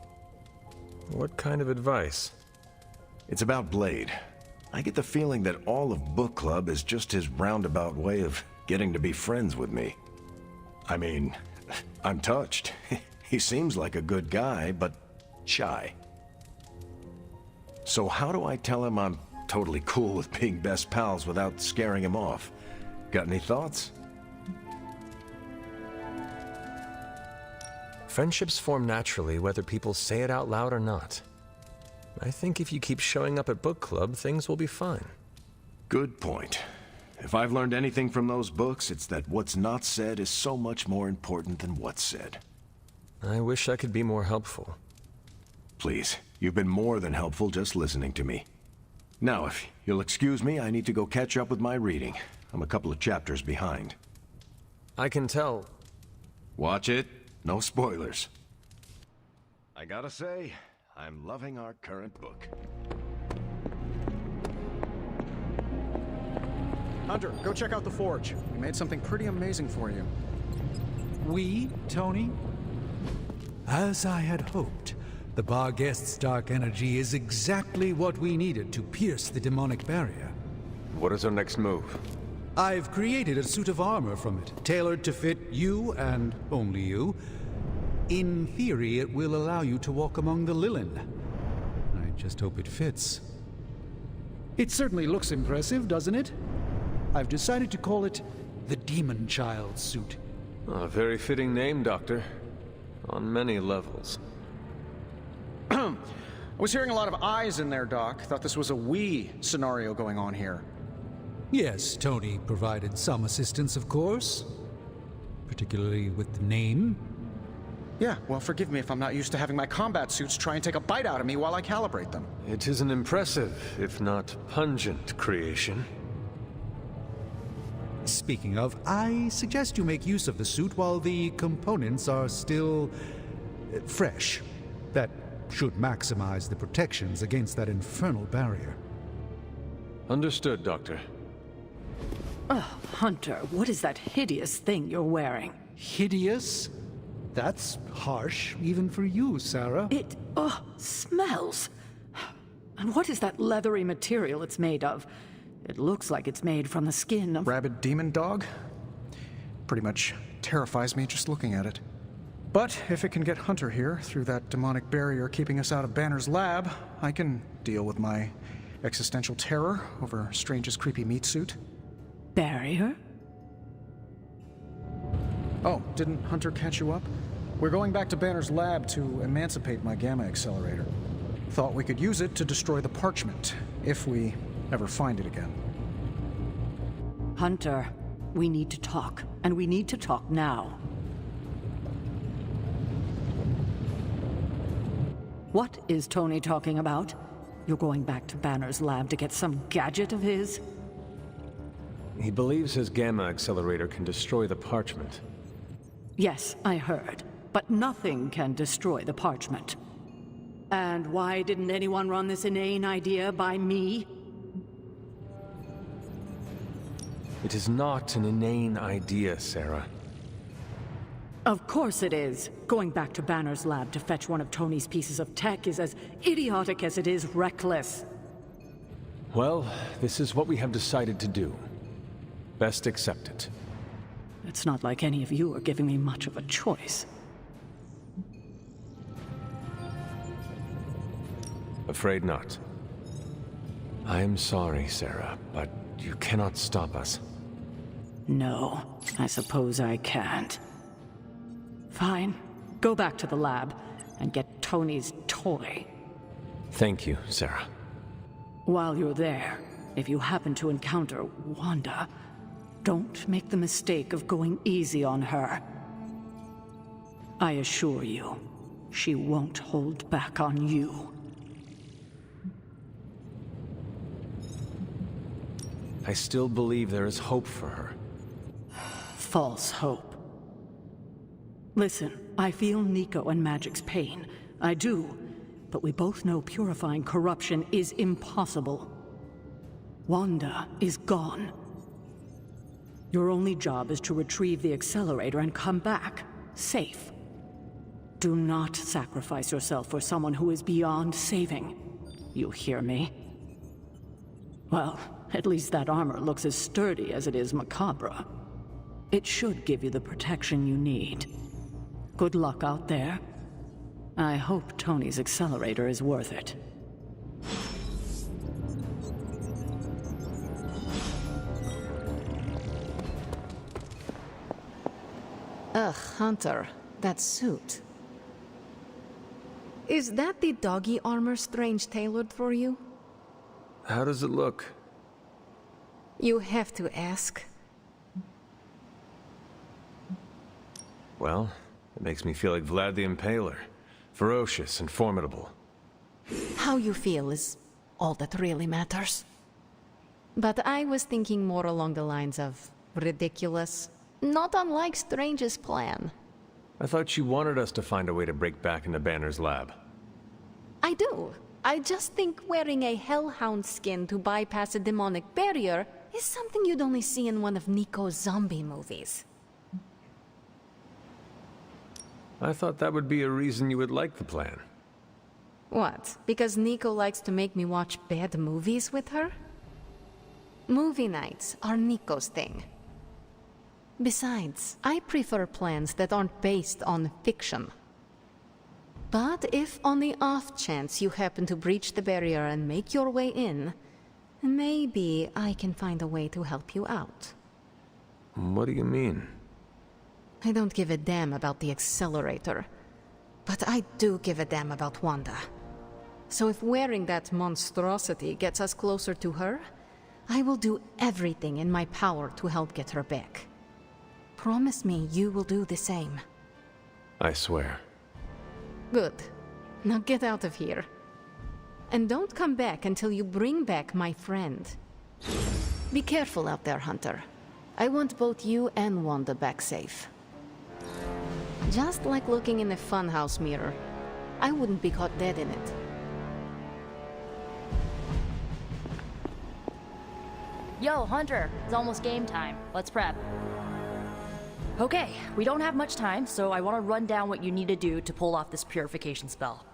What kind of advice? It's about Blade. I get the feeling that all of book club is just his roundabout way of getting to be friends with me. I mean, I'm touched. He seems like a good guy, but shy. So how do I tell him I'm totally cool with being best pals without scaring him off? Got any thoughts? Friendships form naturally whether people say it out loud or not. I think if you keep showing up at book club, things will be fine. Good point. If I've learned anything from those books, it's that what's not said is so much more important than what's said. I wish I could be more helpful. Please, you've been more than helpful just listening to me. Now, if you'll excuse me, I need to go catch up with my reading. I'm a couple of chapters behind. I can tell. Watch it. No spoilers. I gotta say, I'm loving our current book. Hunter, go check out the forge. We made something pretty amazing for you. We, Tony? As I had hoped, the Barghest's dark energy is exactly what we needed to pierce the demonic barrier. What is our next move? I've created a suit of armor from it, tailored to fit you and only you. In theory, it will allow you to walk among the Lilith. I just hope it fits. It certainly looks impressive, doesn't it? I've decided to call it the Demon Child suit. A very fitting name, Doctor. On many levels. I was hearing a lot of I's in there, Doc. Thought this was a we scenario going on here. Yes, Tony provided some assistance, of course. Particularly with the name. Yeah, well, forgive me if I'm not used to having my combat suits try and take a bite out of me while I calibrate them. It is an impressive, if not pungent, creation. Speaking of, I suggest you make use of the suit while the components are still fresh. That should maximize the protections against that infernal barrier. Understood, Doctor. Oh, Hunter, what is that hideous thing you're wearing? Hideous? That's harsh, even for you, Sarah. It, smells. And what is that leathery material it's made of? It looks like it's made from the skin of... Rabid demon dog? Pretty much terrifies me just looking at it. But if it can get Hunter here through that demonic barrier keeping us out of Banner's lab, I can deal with my existential terror over Strange's creepy meat suit. Barrier? Oh, didn't Hunter catch you up? We're going back to Banner's lab to emancipate my gamma accelerator. Thought we could use it to destroy the parchment, if we ever find it again. Hunter, we need to talk, and we need to talk now. What is Tony talking about? You're going back to Banner's lab to get some gadget of his? He believes his gamma accelerator can destroy the parchment. Yes, I heard. But nothing can destroy the parchment. And why didn't anyone run this inane idea by me? It is not an inane idea, Sarah. Of course it is. Going back to Banner's lab to fetch one of Tony's pieces of tech is as idiotic as it is reckless. Well, this is what we have decided to do. Best accept it. It's not like any of you are giving me much of a choice. Afraid not. I am sorry, Sarah, but you cannot stop us. No, I suppose I can't. Fine. Go back to the lab and get Tony's toy. Thank you, Sarah. While you're there, if you happen to encounter Wanda, don't make the mistake of going easy on her. I assure you, she won't hold back on you. I still believe there is hope for her. False hope. Listen, I feel Nico and Magik's pain. I do. But we both know purifying corruption is impossible. Wanda is gone. Your only job is to retrieve the accelerator and come back, safe. Do not sacrifice yourself for someone who is beyond saving. You hear me? Well, at least that armor looks as sturdy as it is macabre. It should give you the protection you need. Good luck out there. I hope Tony's accelerator is worth it. Ugh, Hunter, that suit. Is that the doggy armor Strange tailored for you? How does it look? You have to ask. Well, it makes me feel like Vlad the Impaler. Ferocious and formidable. How you feel is all that really matters. But I was thinking more along the lines of ridiculous. Not unlike Strange's plan. I thought you wanted us to find a way to break back into Banner's lab. I do. I just think wearing a hellhound skin to bypass a demonic barrier is something you'd only see in one of Nico's zombie movies. I thought that would be a reason you would like the plan. What? Because Nico likes to make me watch bad movies with her? Movie nights are Nico's thing. Besides, I prefer plans that aren't based on fiction. But if on the off chance you happen to breach the barrier and make your way in, maybe I can find a way to help you out. What do you mean? I don't give a damn about the accelerator, but I do give a damn about Wanda. So if wearing that monstrosity gets us closer to her, I will do everything in my power to help get her back. Promise me you will do the same. I swear. Good. Now get out of here. And don't come back until you bring back my friend. Be careful out there, Hunter. I want both you and Wanda back safe. Just like looking in a funhouse mirror. I wouldn't be caught dead in it. Yo, Hunter, it's almost game time. Let's prep. Okay, we don't have much time, so I want to run down what you need to do to pull off this purification spell.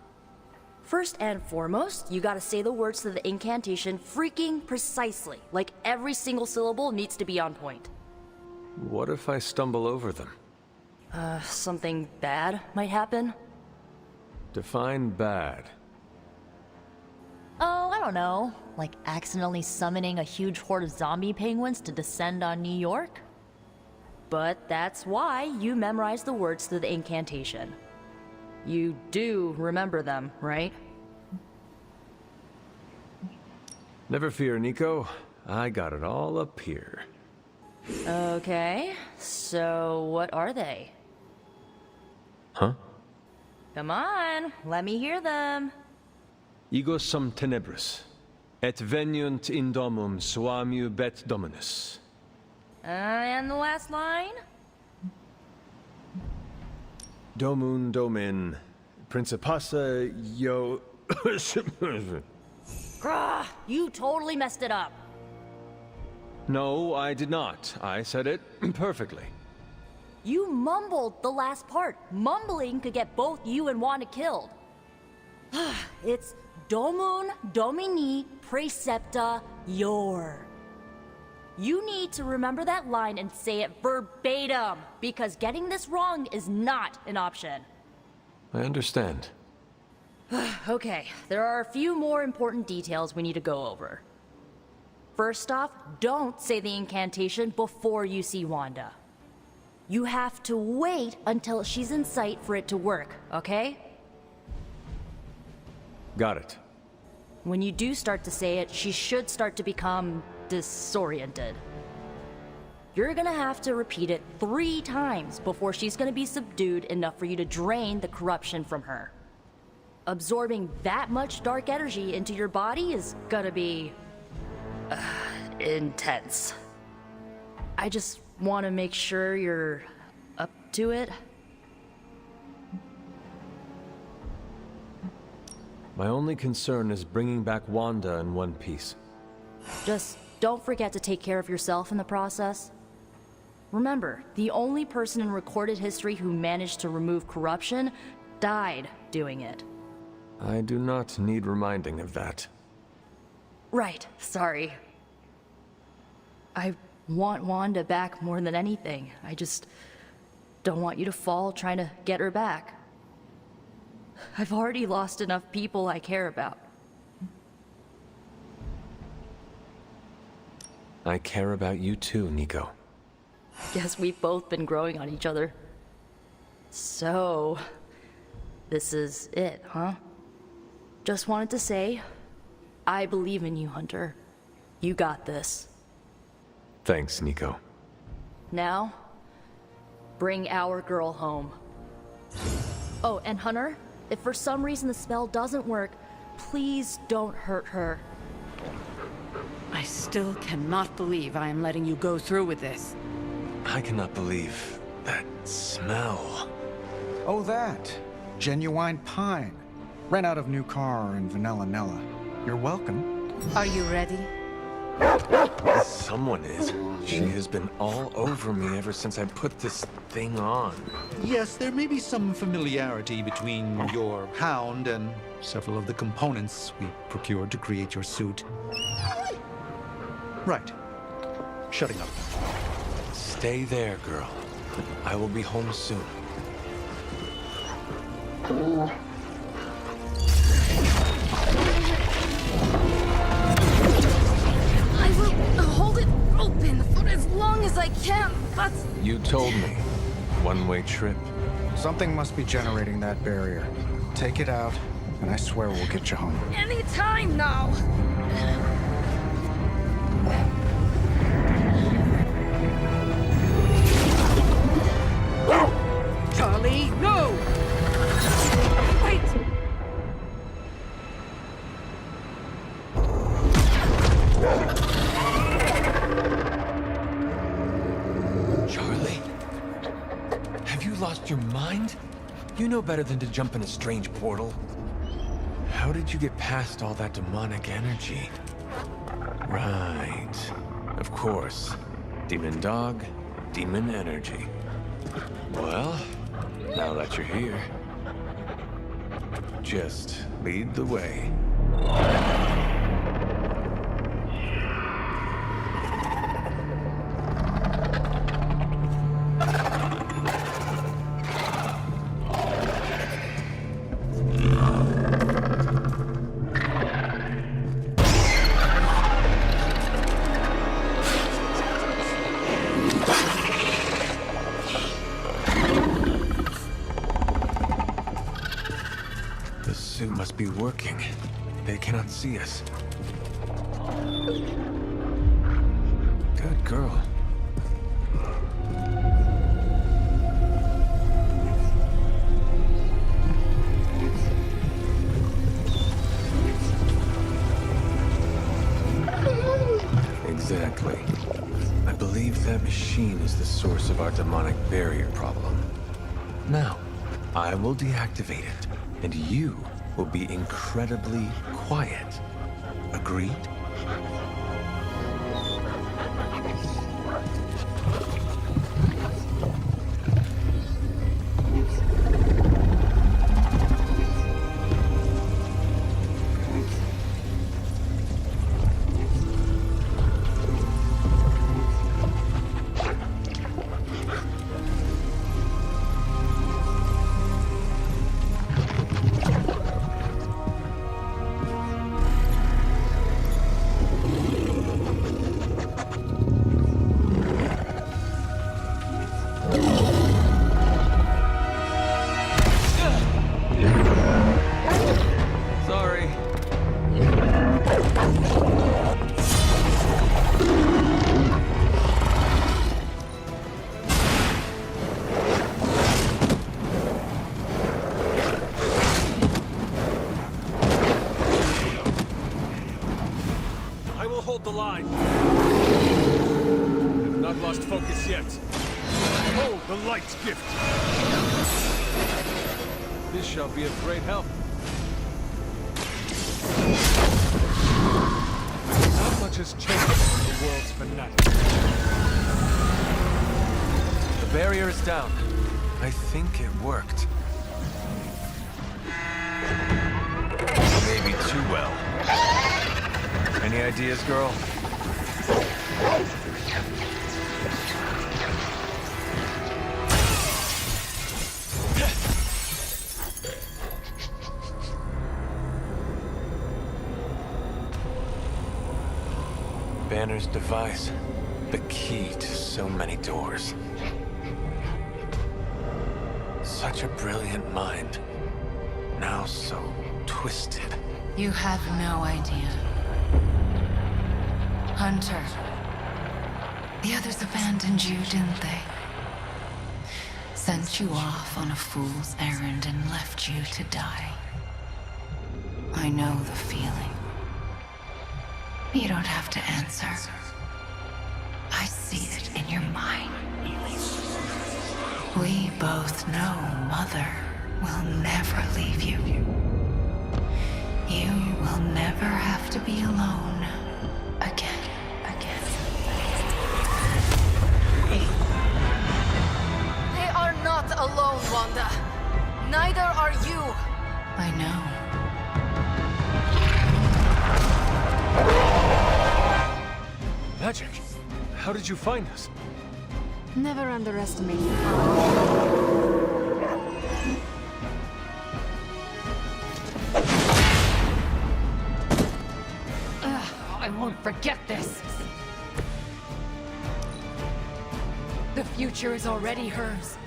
First and foremost, you gotta say the words to the incantation freaking precisely. Like every single syllable needs to be on point. What if I stumble over them? Something bad might happen? Define bad. Oh, I don't know. Like accidentally summoning a huge horde of zombie penguins to descend on New York? But that's why you memorize the words to the incantation. You do remember them, right? Never fear, Nico. I got it all up here. Okay, so what are they? Huh? Come on, let me hear them. Ego sum tenebris, et veniunt in domum suamiu bet dominus. And the last line? Domun domin, principassa yo... Grah, you totally messed it up. No, I did not. I said it perfectly. You mumbled the last part. Mumbling could get both you and Wanda killed. It's Domun Domini Precepta Your. You need to remember that line and say it verbatim, because getting this wrong is not an option. I understand. Okay, there are a few more important details we need to go over. First off, don't say the incantation before you see Wanda. You have to wait until she's in sight for it to work, okay? Got it. When you do start to say it, she should start to become disoriented. You're gonna have to repeat it 3 times before she's gonna be subdued enough for you to drain the corruption from her. Absorbing that much dark energy into your body is gonna be... intense. I just want to make sure you're up to it. My only concern is bringing back Wanda in one piece. Just don't forget to take care of yourself in the process. Remember, the only person in recorded history who managed to remove corruption died doing it. I do not need reminding of that. Right, sorry. I want Wanda back more than anything. I just don't want you to fall trying to get her back. I've already lost enough people I care about. I care about you too, Nico. Guess we've both been growing on each other. So, this is it, huh? Just wanted to say, I believe in you, Hunter. You got this. Thanks, Nico. Now, bring our girl home. Oh, and Hunter, if for some reason the spell doesn't work, please don't hurt her. I still cannot believe I am letting you go through with this. I cannot believe that smell. Oh, that. Genuine pine. Ran out of new car and vanilla Nella. You're welcome. Are you ready? Someone is. She has been all over me ever since I put this thing on. Yes, there may be some familiarity between your hound and several of the components we procured to create your suit. Right. Shutting up. Stay there, girl. I will be home soon. I will hold it open for as long as I can, but... You told me. One-way trip. Something must be generating that barrier. Take it out, and I swear we'll get you home. Anytime now! Charlie, no! Wait! Charlie? Have you lost your mind? You know better than to jump in a strange portal. How did you get past all that demonic energy? Right. Of course. Demon dog, demon energy. Well, now that you're here, just lead the way. Be working. They cannot see us. Good girl. Exactly. I believe that machine is the source of our demonic barrier problem. Now, I will deactivate it, and you will be incredibly quiet. Agreed? Hold the line. I've not lost focus yet. Hold the light's gift. This shall be of great help. Not much has changed in the world's fanatic. The barrier is down. I think it worked. Maybe too well. Any ideas, girl? Banner's device. The key to so many doors. Such a brilliant mind. Now so twisted. You have no idea. Hunter. The others abandoned you, didn't they? Sent you off on a fool's errand and left you to die. I know the feeling. You don't have to answer. I see it in your mind. We both know Mother will never leave you. You will never have to be alone again. They are not alone, Wanda. Neither are you. I know. Magik, how did you find us? Never underestimate your power. I won't forget this. The future is already hers.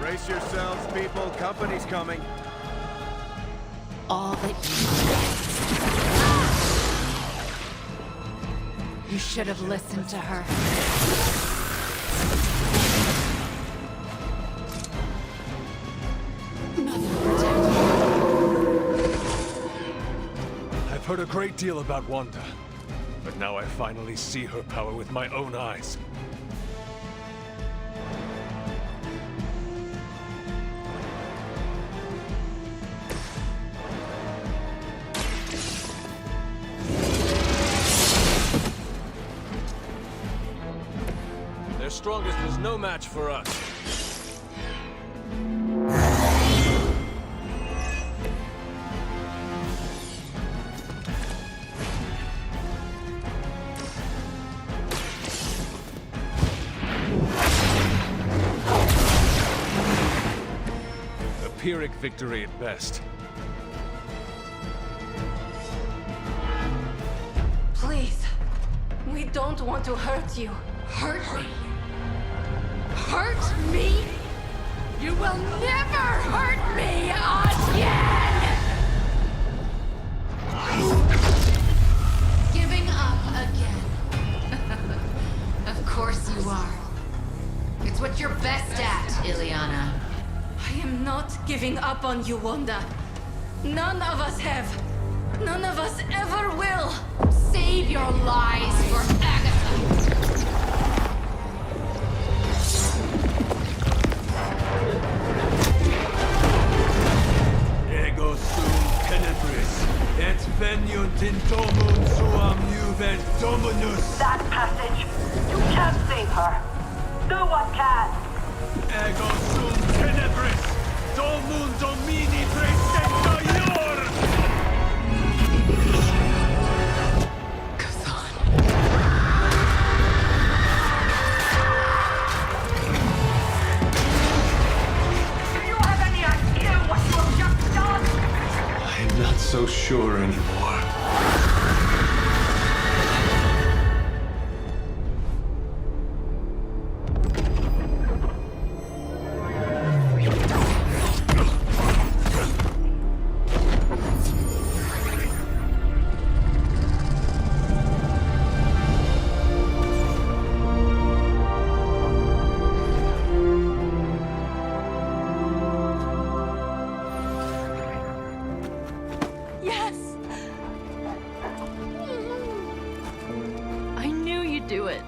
Brace yourselves, people. Company's coming. All that you should have listened to her. I've heard a great deal about Wanda, but now I finally see her power with my own eyes. Their strongest was no match for us. A Pyrrhic victory at best. Please. We don't want to hurt you. Hurt me? Hurt me? You will never hurt me again! Giving up again. Of course you are. It's what you're best at, Ileana. I am not giving up on you, Wanda. None of us have. None of us ever will. Save your lies for Agatha. Ego sum tenebris, et veniunt in domum suam juvet dominus. That passage. You can't save her. No one can. Ego sum tenebris, domum domini praesenta ior. Do you have any idea what you have just done? I'm not so sure anymore. Yes! I knew you'd do it.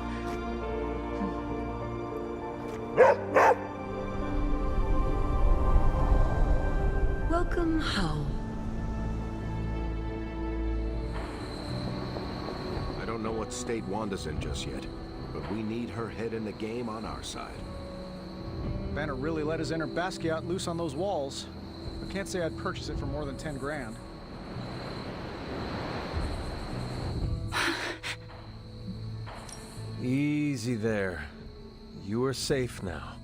Welcome home. I don't know what state Wanda's in just yet, but we need her head in the game on our side. Banner really let his inner Basquiat loose on those walls. I can't say I'd purchase it for more than 10 grand. Easy there. You are safe now.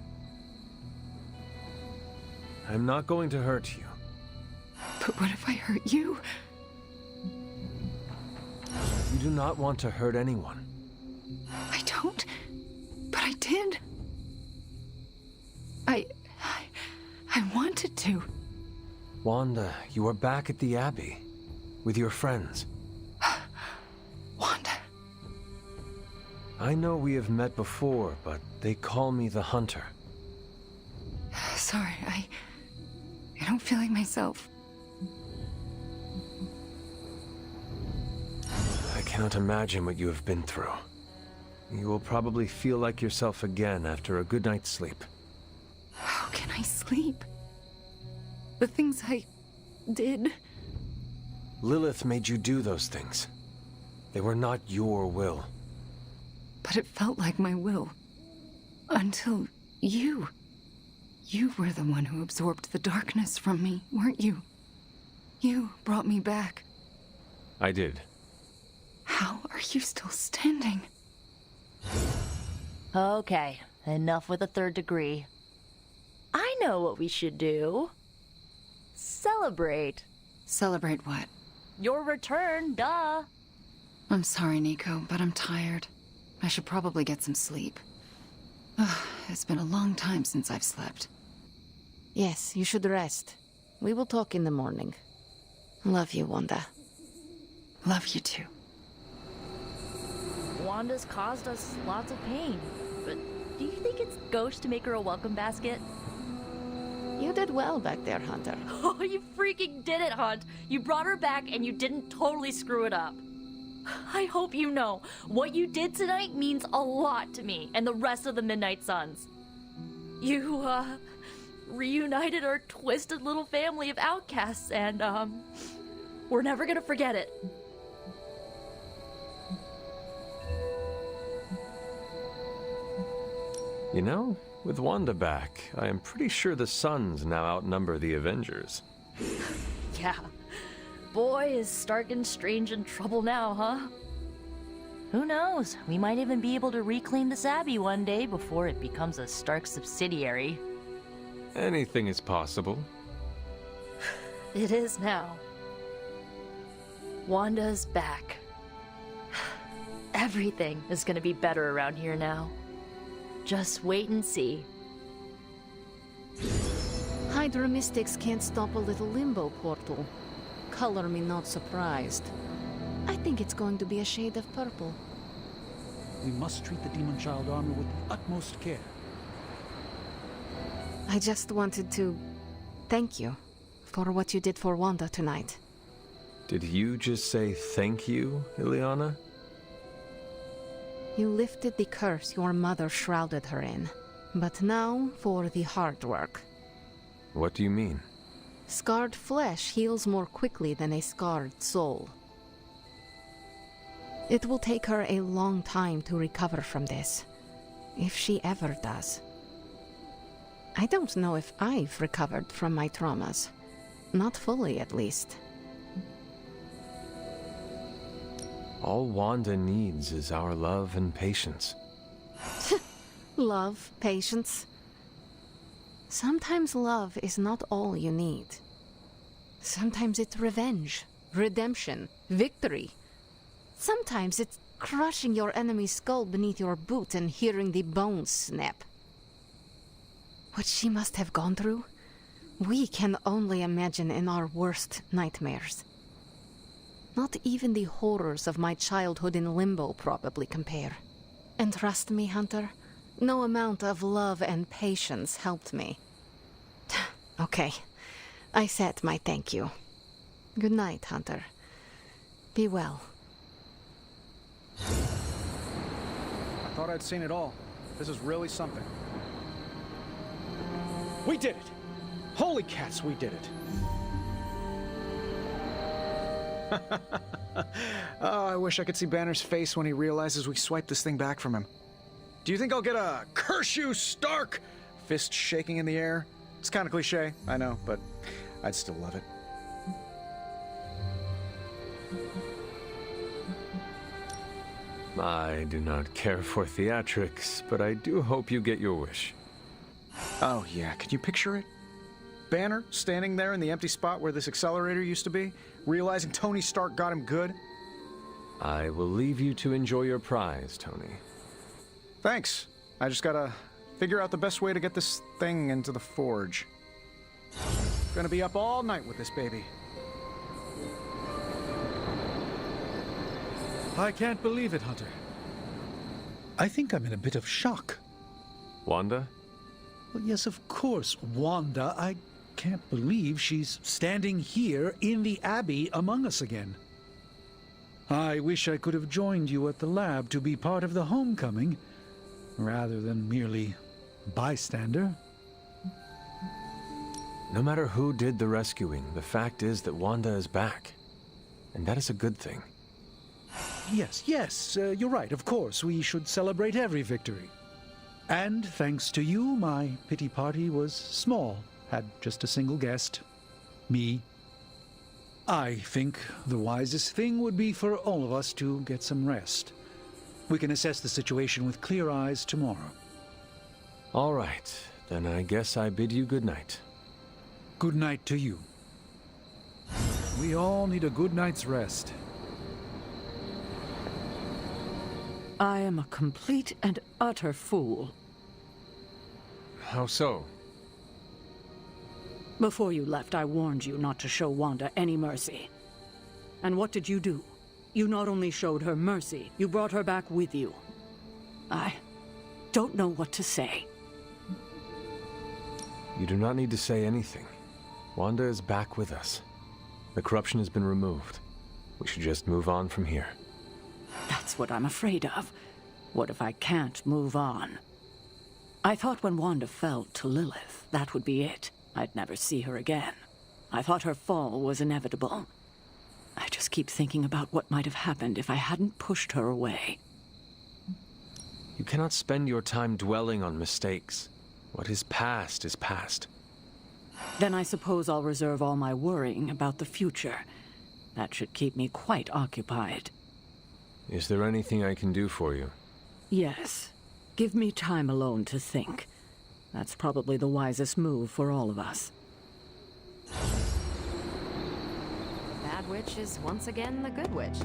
I'm not going to hurt you. But what if I hurt you? You do not want to hurt anyone. I don't. But I did. I wanted to. Wanda, you are back at the Abbey. With your friends. Wanda. I know we have met before, but they call me the Hunter. Sorry, I don't feel like myself. I cannot imagine what you have been through. You will probably feel like yourself again after a good night's sleep. How can I sleep? The things I did. Lilith made you do those things. They were not your will. But it felt like my will. Until you. You were the one who absorbed the darkness from me, weren't you? You brought me back. I did. How are you still standing? Okay, enough with the third degree. I know what we should do. Celebrate. Celebrate what? Your return, duh. I'm sorry, Nico, but I'm tired. I should probably get some sleep. It's been a long time since I've slept. Yes, you should rest. We will talk in the morning. Love you, Wanda. Love you too. Wanda's caused us lots of pain, but do you think it's gauche to make her a welcome basket? You did well back there, Hunter. Oh, you freaking did it, Hunt! You brought her back and you didn't totally screw it up. I hope you know, what you did tonight means a lot to me and the rest of the Midnight Suns. You, reunited our twisted little family of outcasts, and, we're never gonna forget it. You know, with Wanda back, I am pretty sure the Suns now outnumber the Avengers. Yeah. Boy, is Stark and Strange in trouble now, huh? Who knows? We might even be able to reclaim this Abbey one day before it becomes a Stark subsidiary. Anything is possible. It is now. Wanda's back. Everything is gonna be better around here now. Just wait and see. Hydra mystics can't stop a little limbo portal. Color me not surprised. I think it's going to be a shade of purple. We must treat the Demon Child armor with the utmost care. I just wanted to thank you for what you did for Wanda tonight. Did you just say thank you, Ileana? You lifted the curse your mother shrouded her in. But now for the hard work. What do you mean? Scarred flesh heals more quickly than a scarred soul. It will take her a long time to recover from this, if she ever does. I don't know if I've recovered from my traumas. Not fully, at least. All Wanda needs is our love and patience. Love, patience. Sometimes love is not all you need. Sometimes it's revenge, redemption, victory. Sometimes it's crushing your enemy's skull beneath your boot and hearing the bones snap. What she must have gone through, we can only imagine in our worst nightmares. Not even the horrors of my childhood in Limbo probably compare. And trust me, Hunter, no amount of love and patience helped me. Okay, I said my thank you. Good night, Hunter. Be well. I thought I'd seen it all. This is really something. We did it! Holy cats, we did it! Oh, I wish I could see Banner's face when he realizes we swiped this thing back from him. Do you think I'll get a "Curse you, Stark!" fist shaking in the air? It's kind of cliche, I know, but I'd still love it. I do not care for theatrics, but I do hope you get your wish. Oh yeah, can you picture it? Banner standing there in the empty spot where this accelerator used to be, realizing Tony Stark got him good. I will leave you to enjoy your prize, Tony. Thanks. I just gotta figure out the best way to get this thing into the forge. Gonna be up all night with this baby. I can't believe it, Hunter. I think I'm in a bit of shock. Wanda? Well, yes, of course, Wanda. I can't believe she's standing here in the Abbey among us again. I wish I could have joined you at the lab to be part of the homecoming, rather than merely bystander. No matter who did the rescuing, the fact is that Wanda is back. And that is a good thing. Yes, you're right, of course. We should celebrate every victory. And thanks to you, my pity party was small. Had just a single guest. Me. I think the wisest thing would be for all of us to get some rest. We can assess the situation with clear eyes tomorrow. All right, then I guess I bid you good night. Good night to you. We all need a good night's rest. I am a complete and utter fool. How so? Before you left, I warned you not to show Wanda any mercy. And what did you do? You not only showed her mercy, you brought her back with you. I don't know what to say. You do not need to say anything. Wanda is back with us. The corruption has been removed. We should just move on from here. That's what I'm afraid of. What if I can't move on? I thought when Wanda fell to Lilith, that would be it. I'd never see her again. I thought her fall was inevitable. I just keep thinking about what might have happened if I hadn't pushed her away. You cannot spend your time dwelling on mistakes. What is past is past. Then I suppose I'll reserve all my worrying about the future. That should keep me quite occupied. Is there anything I can do for you? Yes. Give me time alone to think. That's probably the wisest move for all of us. Bad witch is once again the good witch.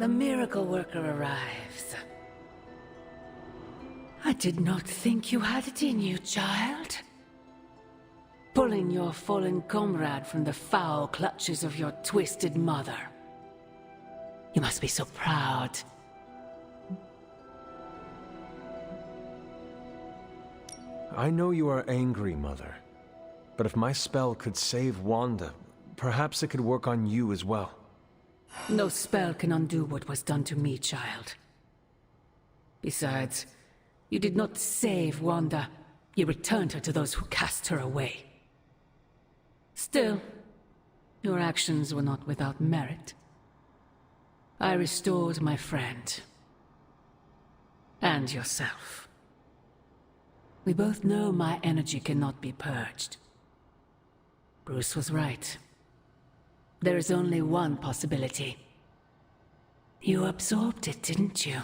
The miracle worker arrives. I did not think you had it in you, child. Pulling your fallen comrade from the foul clutches of your twisted mother. You must be so proud. I know you are angry, Mother. But if my spell could save Wanda, perhaps it could work on you as well. No spell can undo what was done to me, child. Besides, you did not save Wanda. You returned her to those who cast her away. Still, your actions were not without merit. I restored my friend. And yourself. We both know my energy cannot be purged. Bruce was right. There is only one possibility. You absorbed it, didn't you?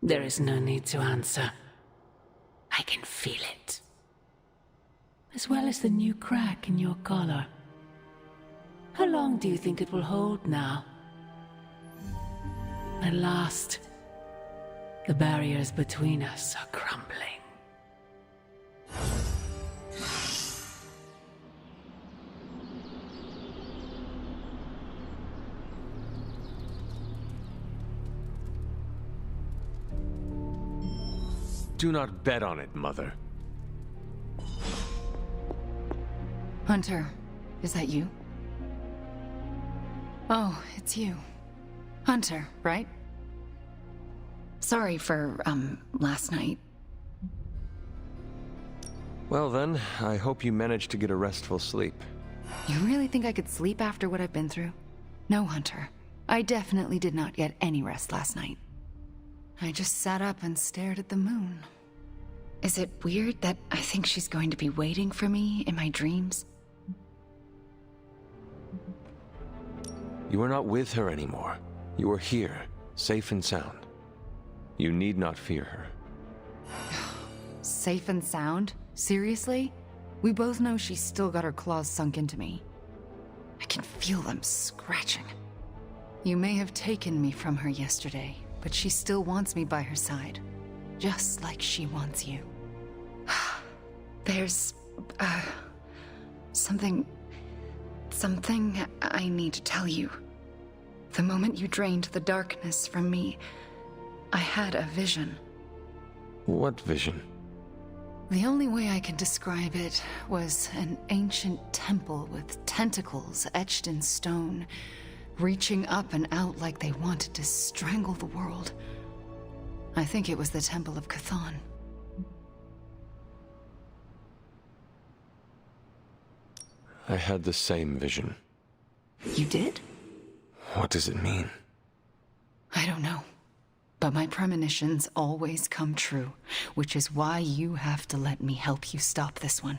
There is no need to answer. I can feel it. As well as the new crack in your collar. How long do you think it will hold now? At last, the barriers between us are crumbling. Do not bet on it, Mother. Hunter, is that you? Oh, it's you. Hunter, right? Sorry for, last night. Well then, I hope you managed to get a restful sleep. You really think I could sleep after what I've been through? No, Hunter. I definitely did not get any rest last night. I just sat up and stared at the moon. Is it weird that I think she's going to be waiting for me in my dreams? You are not with her anymore. You are here, safe and sound. You need not fear her. Safe and sound? Seriously? We both know she's still got her claws sunk into me. I can feel them scratching. You may have taken me from her yesterday, but she still wants me by her side. Just like she wants you. There's, something I need to tell you. The moment you drained the darkness from me, I had a vision. What vision? The only way I can describe it was an ancient temple with tentacles etched in stone, reaching up and out like they wanted to strangle the world. I think it was the Temple of Chthon. I had the same vision. You did? What does it mean? I don't know. But my premonitions always come true, which is why you have to let me help you stop this one.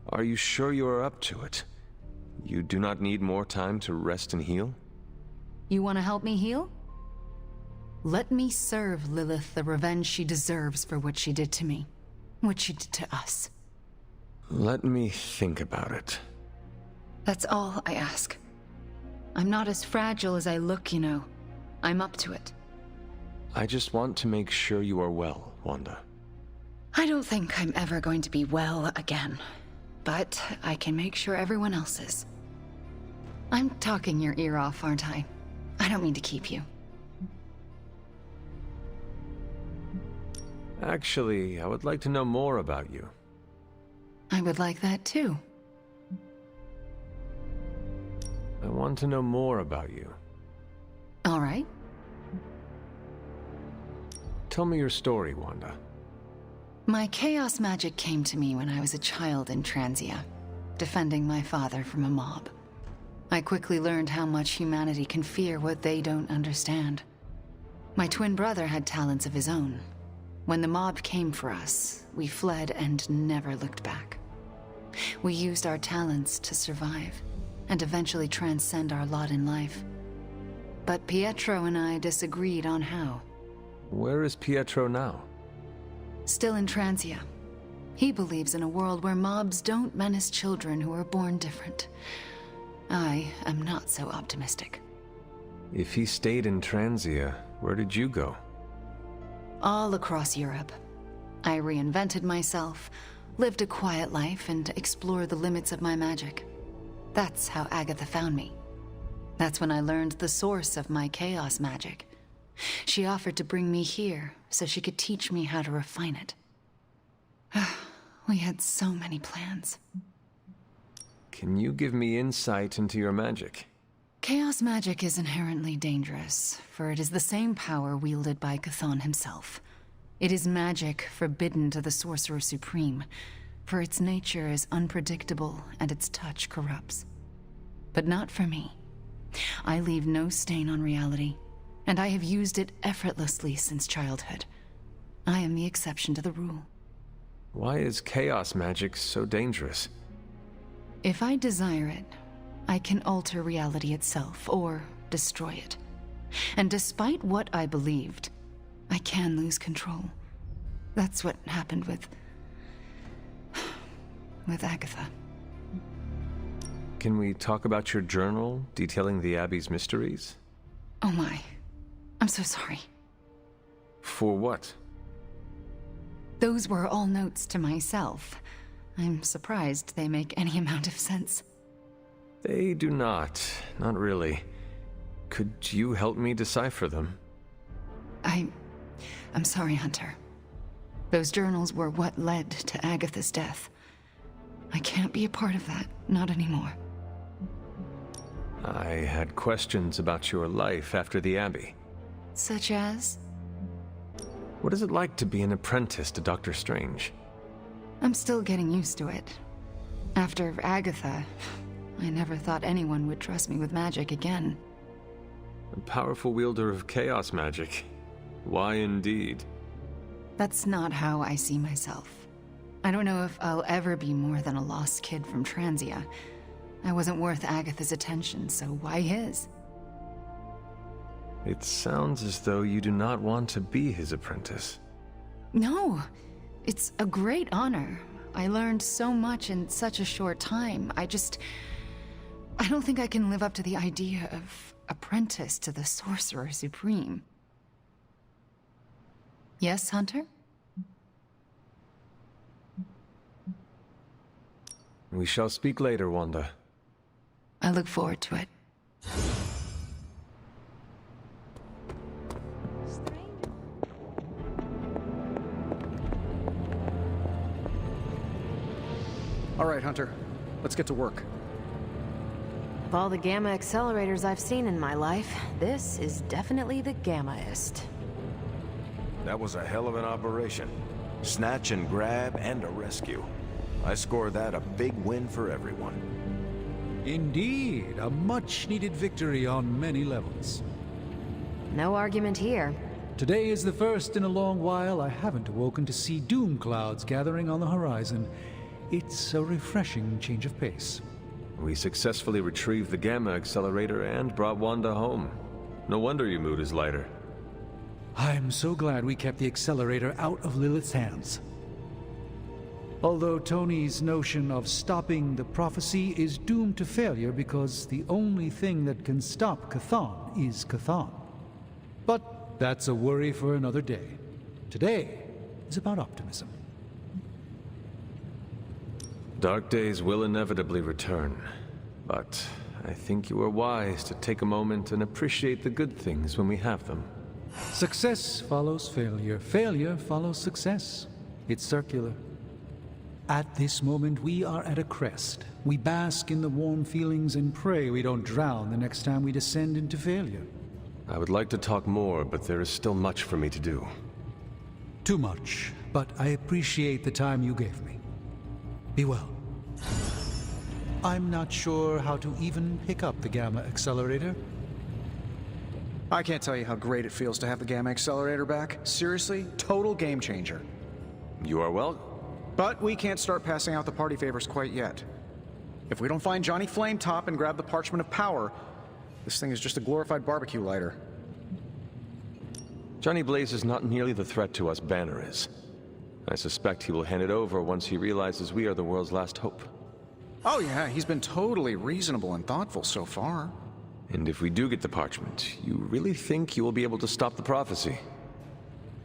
Are you sure you are up to it? You do not need more time to rest and heal? You want to help me heal? Let me serve Lilith the revenge she deserves for what she did to me. What she did to us. Let me think about it. That's all I ask. I'm not as fragile as I look, you know. I'm up to it. I just want to make sure you are well, Wanda. I don't think I'm ever going to be well again. But I can make sure everyone else is. I'm talking your ear off, aren't I? I don't mean to keep you. Actually, I would like to know more about you. I would like that too. I want to know more about you. All right. Tell me your story, Wanda. My chaos magic came to me when I was a child in Transia, defending my father from a mob. I quickly learned how much humanity can fear what they don't understand. My twin brother had talents of his own. When the mob came for us, we fled and never looked back. We used our talents to survive, and eventually transcend our lot in life. But Pietro and I disagreed on how. Where is Pietro now? Still in Transia. He believes in a world where mobs don't menace children who are born different. I am not so optimistic. If he stayed in Transia, where did you go? All across Europe. I reinvented myself, lived a quiet life, and explored the limits of my magic. That's how Agatha found me. That's when I learned the source of my chaos magic. She offered to bring me here so she could teach me how to refine it. We had so many plans. Can you give me insight into your magic? Chaos magic is inherently dangerous, for it is the same power wielded by Chthon himself. It is magic forbidden to the Sorcerer Supreme, for its nature is unpredictable and its touch corrupts. But not for me. I leave no stain on reality, and I have used it effortlessly since childhood. I am the exception to the rule. Why is chaos magic so dangerous? If I desire it, I can alter reality itself, or destroy it. And despite what I believed, I can lose control. That's what happened with Agatha. Can we talk about your journal, detailing the Abbey's mysteries? Oh my. I'm so sorry. For what? Those were all notes to myself. I'm surprised they make any amount of sense. They do not. Not really. Could you help me decipher them? I'm sorry, Hunter. Those journals were what led to Agatha's death. I can't be a part of that, not anymore. I had questions about your life after the Abbey. Such as? What is it like to be an apprentice to Dr. Strange? I'm still getting used to it. After Agatha, I never thought anyone would trust me with magic again. A powerful wielder of chaos magic. Why indeed? That's not how I see myself. I don't know if I'll ever be more than a lost kid from Transia. I wasn't worth Agatha's attention, so why his? It sounds as though you do not want to be his apprentice. No, it's a great honor. I learned so much in such a short time. I don't think I can live up to the idea of apprentice to the Sorcerer Supreme. Yes, Hunter? We shall speak later, Wanda. I look forward to it. All right, Hunter. Let's get to work. Of all the gamma accelerators I've seen in my life, this is definitely the gammaest. That was a hell of an operation. Snatch and grab and a rescue. I score that a big win for everyone. Indeed, a much-needed victory on many levels. No argument here. Today is the first in a long while I haven't awoken to see doom clouds gathering on the horizon. It's a refreshing change of pace. We successfully retrieved the Gamma Accelerator and brought Wanda home. No wonder your mood is lighter. I'm so glad we kept the accelerator out of Lilith's hands. Although Tony's notion of stopping the prophecy is doomed to failure because the only thing that can stop Chthon is Chthon. But that's a worry for another day. Today is about optimism. Dark days will inevitably return, but I think you are wise to take a moment and appreciate the good things when we have them. Success follows failure. Failure follows success. It's circular. At this moment, we are at a crest. We bask in the warm feelings and pray we don't drown the next time we descend into failure. I would like to talk more, but there is still much for me to do. Too much, but I appreciate the time you gave me. Be well. I'm not sure how to even pick up the Gamma Accelerator. I can't tell you how great it feels to have the Gamma Accelerator back. Seriously, total game changer. You are well. But we can't start passing out the party favors quite yet. If we don't find Johnny Flametop and grab the Parchment of Power, this thing is just a glorified barbecue lighter. Johnny Blaze is not nearly the threat to us Banner is. I suspect he will hand it over once he realizes we are the world's last hope. Oh yeah, he's been totally reasonable and thoughtful so far. And if we do get the parchment, you really think you will be able to stop the prophecy?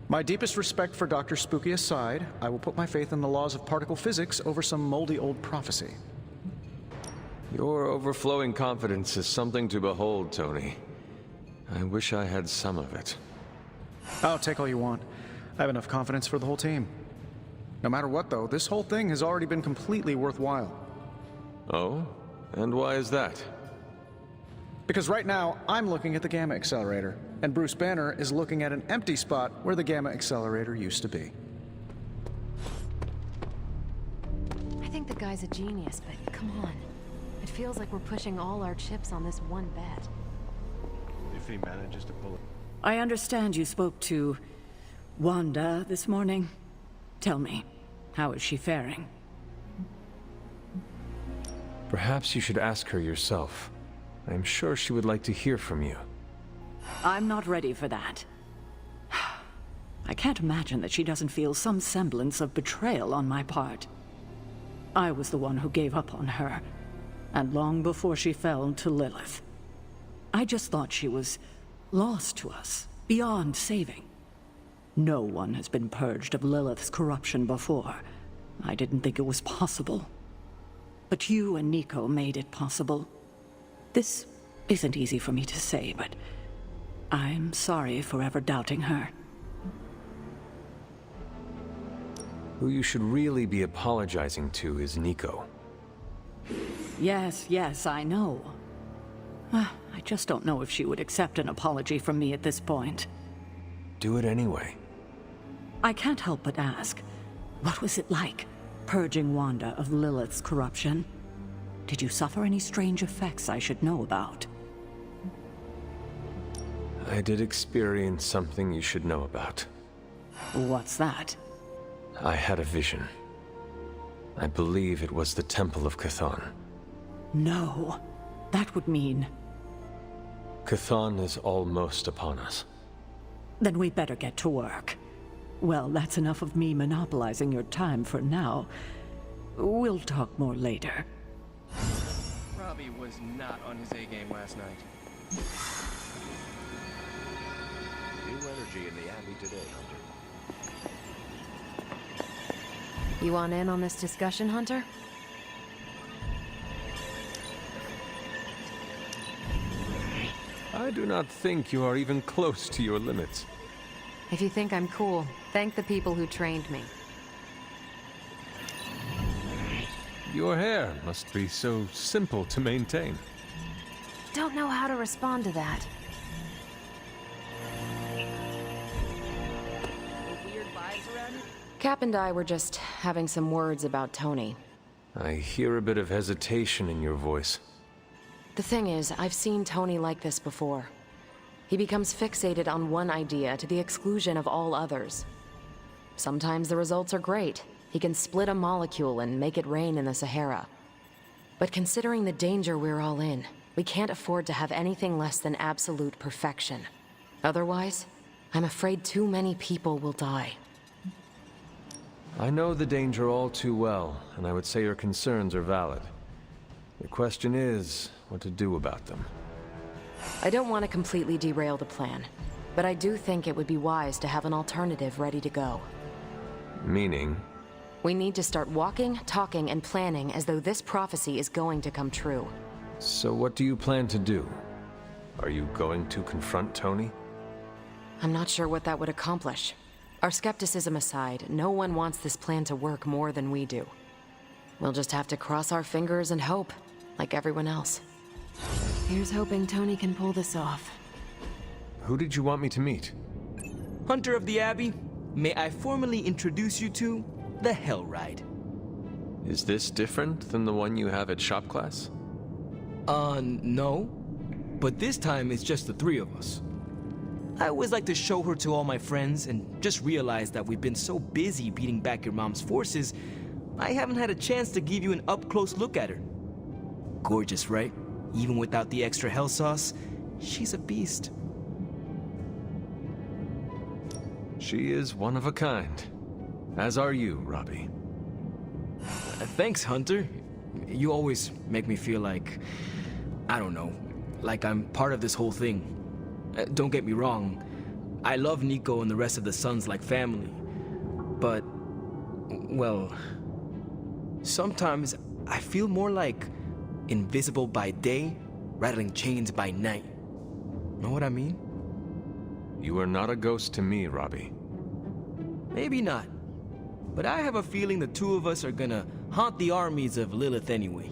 My deepest respect for Dr. Spooky aside, I will put my faith in the laws of particle physics over some moldy old prophecy. Your overflowing confidence is something to behold, Tony. I wish I had some of it. Oh, take all you want. I have enough confidence for the whole team. No matter what, though, this whole thing has already been completely worthwhile. Oh? And why is that? Because right now, I'm looking at the Gamma Accelerator, and Bruce Banner is looking at an empty spot where the Gamma Accelerator used to be. I think the guy's a genius, but come on. It feels like we're pushing all our chips on this one bet. If he manages to pull it. I understand you spoke to Wanda this morning. Tell me, how is she faring? Perhaps you should ask her yourself. I'm sure she would like to hear from you. I'm not ready for that. I can't imagine that she doesn't feel some semblance of betrayal on my part. I was the one who gave up on her, and long before she fell to Lilith. I just thought she was lost to us, beyond saving. No one has been purged of Lilith's corruption before. I didn't think it was possible. But you and Nico made it possible. This isn't easy for me to say, but I'm sorry for ever doubting her. Who you should really be apologizing to is Nico. Yes, I know. I just don't know if she would accept an apology from me at this point. Do it anyway. I can't help but ask, what was it like, purging Wanda of Lilith's corruption? Did you suffer any strange effects I should know about? I did experience something you should know about. What's that? I had a vision. I believe it was the Temple of Chthon. No. That would mean... Chthon is almost upon us. Then we better get to work. Well, that's enough of me monopolizing your time for now. We'll talk more later. Robbie was not on his A-game last night. New energy in the Abbey today, Hunter. You want in on this discussion, Hunter? I do not think you are even close to your limits. If you think I'm cool, thank the people who trained me. Your hair must be so simple to maintain. Don't know how to respond to that. Weird vibes around you? Cap and I were just having some words about Tony. I hear a bit of hesitation in your voice. The thing is, I've seen Tony like this before. He becomes fixated on one idea to the exclusion of all others. Sometimes the results are great. He can split a molecule and make it rain in the Sahara. But considering the danger we're all in, we can't afford to have anything less than absolute perfection. Otherwise, I'm afraid too many people will die. I know the danger all too well, and I would say your concerns are valid. The question is, what to do about them. I don't want to completely derail the plan, but I do think it would be wise to have an alternative ready to go. Meaning? We need to start walking, talking, and planning as though this prophecy is going to come true. So what do you plan to do? Are you going to confront Tony? I'm not sure what that would accomplish. Our skepticism aside, no one wants this plan to work more than we do. We'll just have to cross our fingers and hope, like everyone else. Here's hoping Tony can pull this off. Who did you want me to meet? Hunter of the Abbey, may I formally introduce you to the Hell Ride. Is this different than the one you have at shop class? No. But this time it's just the three of us. I always like to show her to all my friends and just realize that we've been so busy beating back your mom's forces, I haven't had a chance to give you an up-close look at her. Gorgeous, right? Even without the extra hell sauce, she's a beast. She is one of a kind. As are you, Robbie. Thanks, Hunter. You always make me feel like, I don't know, like I'm part of this whole thing. Don't get me wrong, I love Nico and the rest of the SUNS like family. But, well, sometimes I feel more like invisible by day, rattling chains by night. Know what I mean? You are not a ghost to me, Robbie. Maybe not. But I have a feeling the two of us are gonna haunt the armies of Lilith anyway.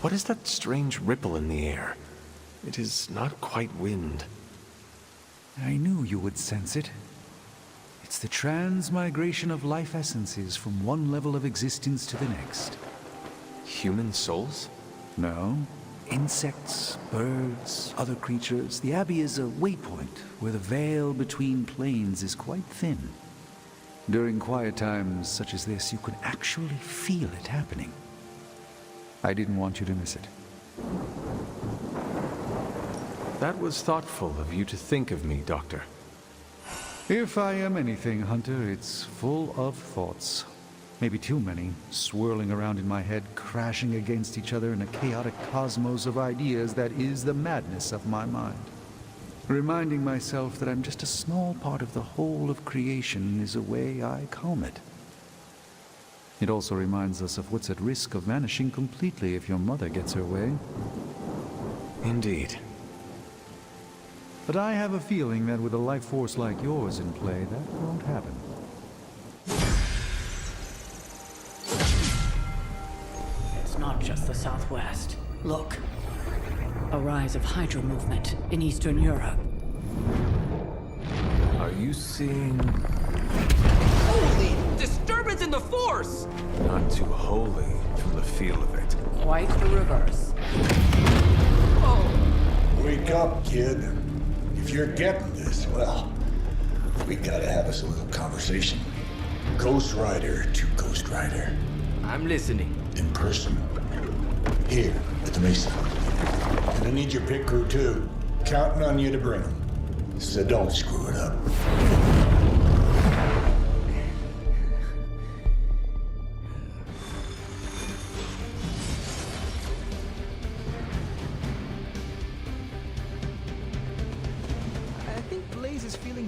What is that strange ripple in the air? It is not quite wind. I knew you would sense it. It's the transmigration of life essences from one level of existence to the next. Human souls? No. Insects, birds, other creatures. The Abbey is a waypoint where the veil between planes is quite thin. During quiet times such as this, you can actually feel it happening. I didn't want you to miss it. That was thoughtful of you to think of me, Doctor. If I am anything, Hunter, it's full of thoughts. Maybe too many, swirling around in my head, crashing against each other in a chaotic cosmos of ideas that is the madness of my mind. Reminding myself that I'm just a small part of the whole of creation is a way I calm it. It also reminds us of what's at risk of vanishing completely if your mother gets her way. Indeed. But I have a feeling that with a life force like yours in play, that won't happen. It's not just the Southwest. Look. A rise of Hydra movement in Eastern Europe. Are you seeing... Holy disturbance in the Force! Not too holy from the feel of it. Quite the reverse. Wake up, kid. If you're getting this, well, we gotta have us a little conversation. Ghost Rider to Ghost Rider. I'm listening. In person. Here, at the Mesa. And I need your pit crew, too. Counting on you to bring them. So don't screw it up.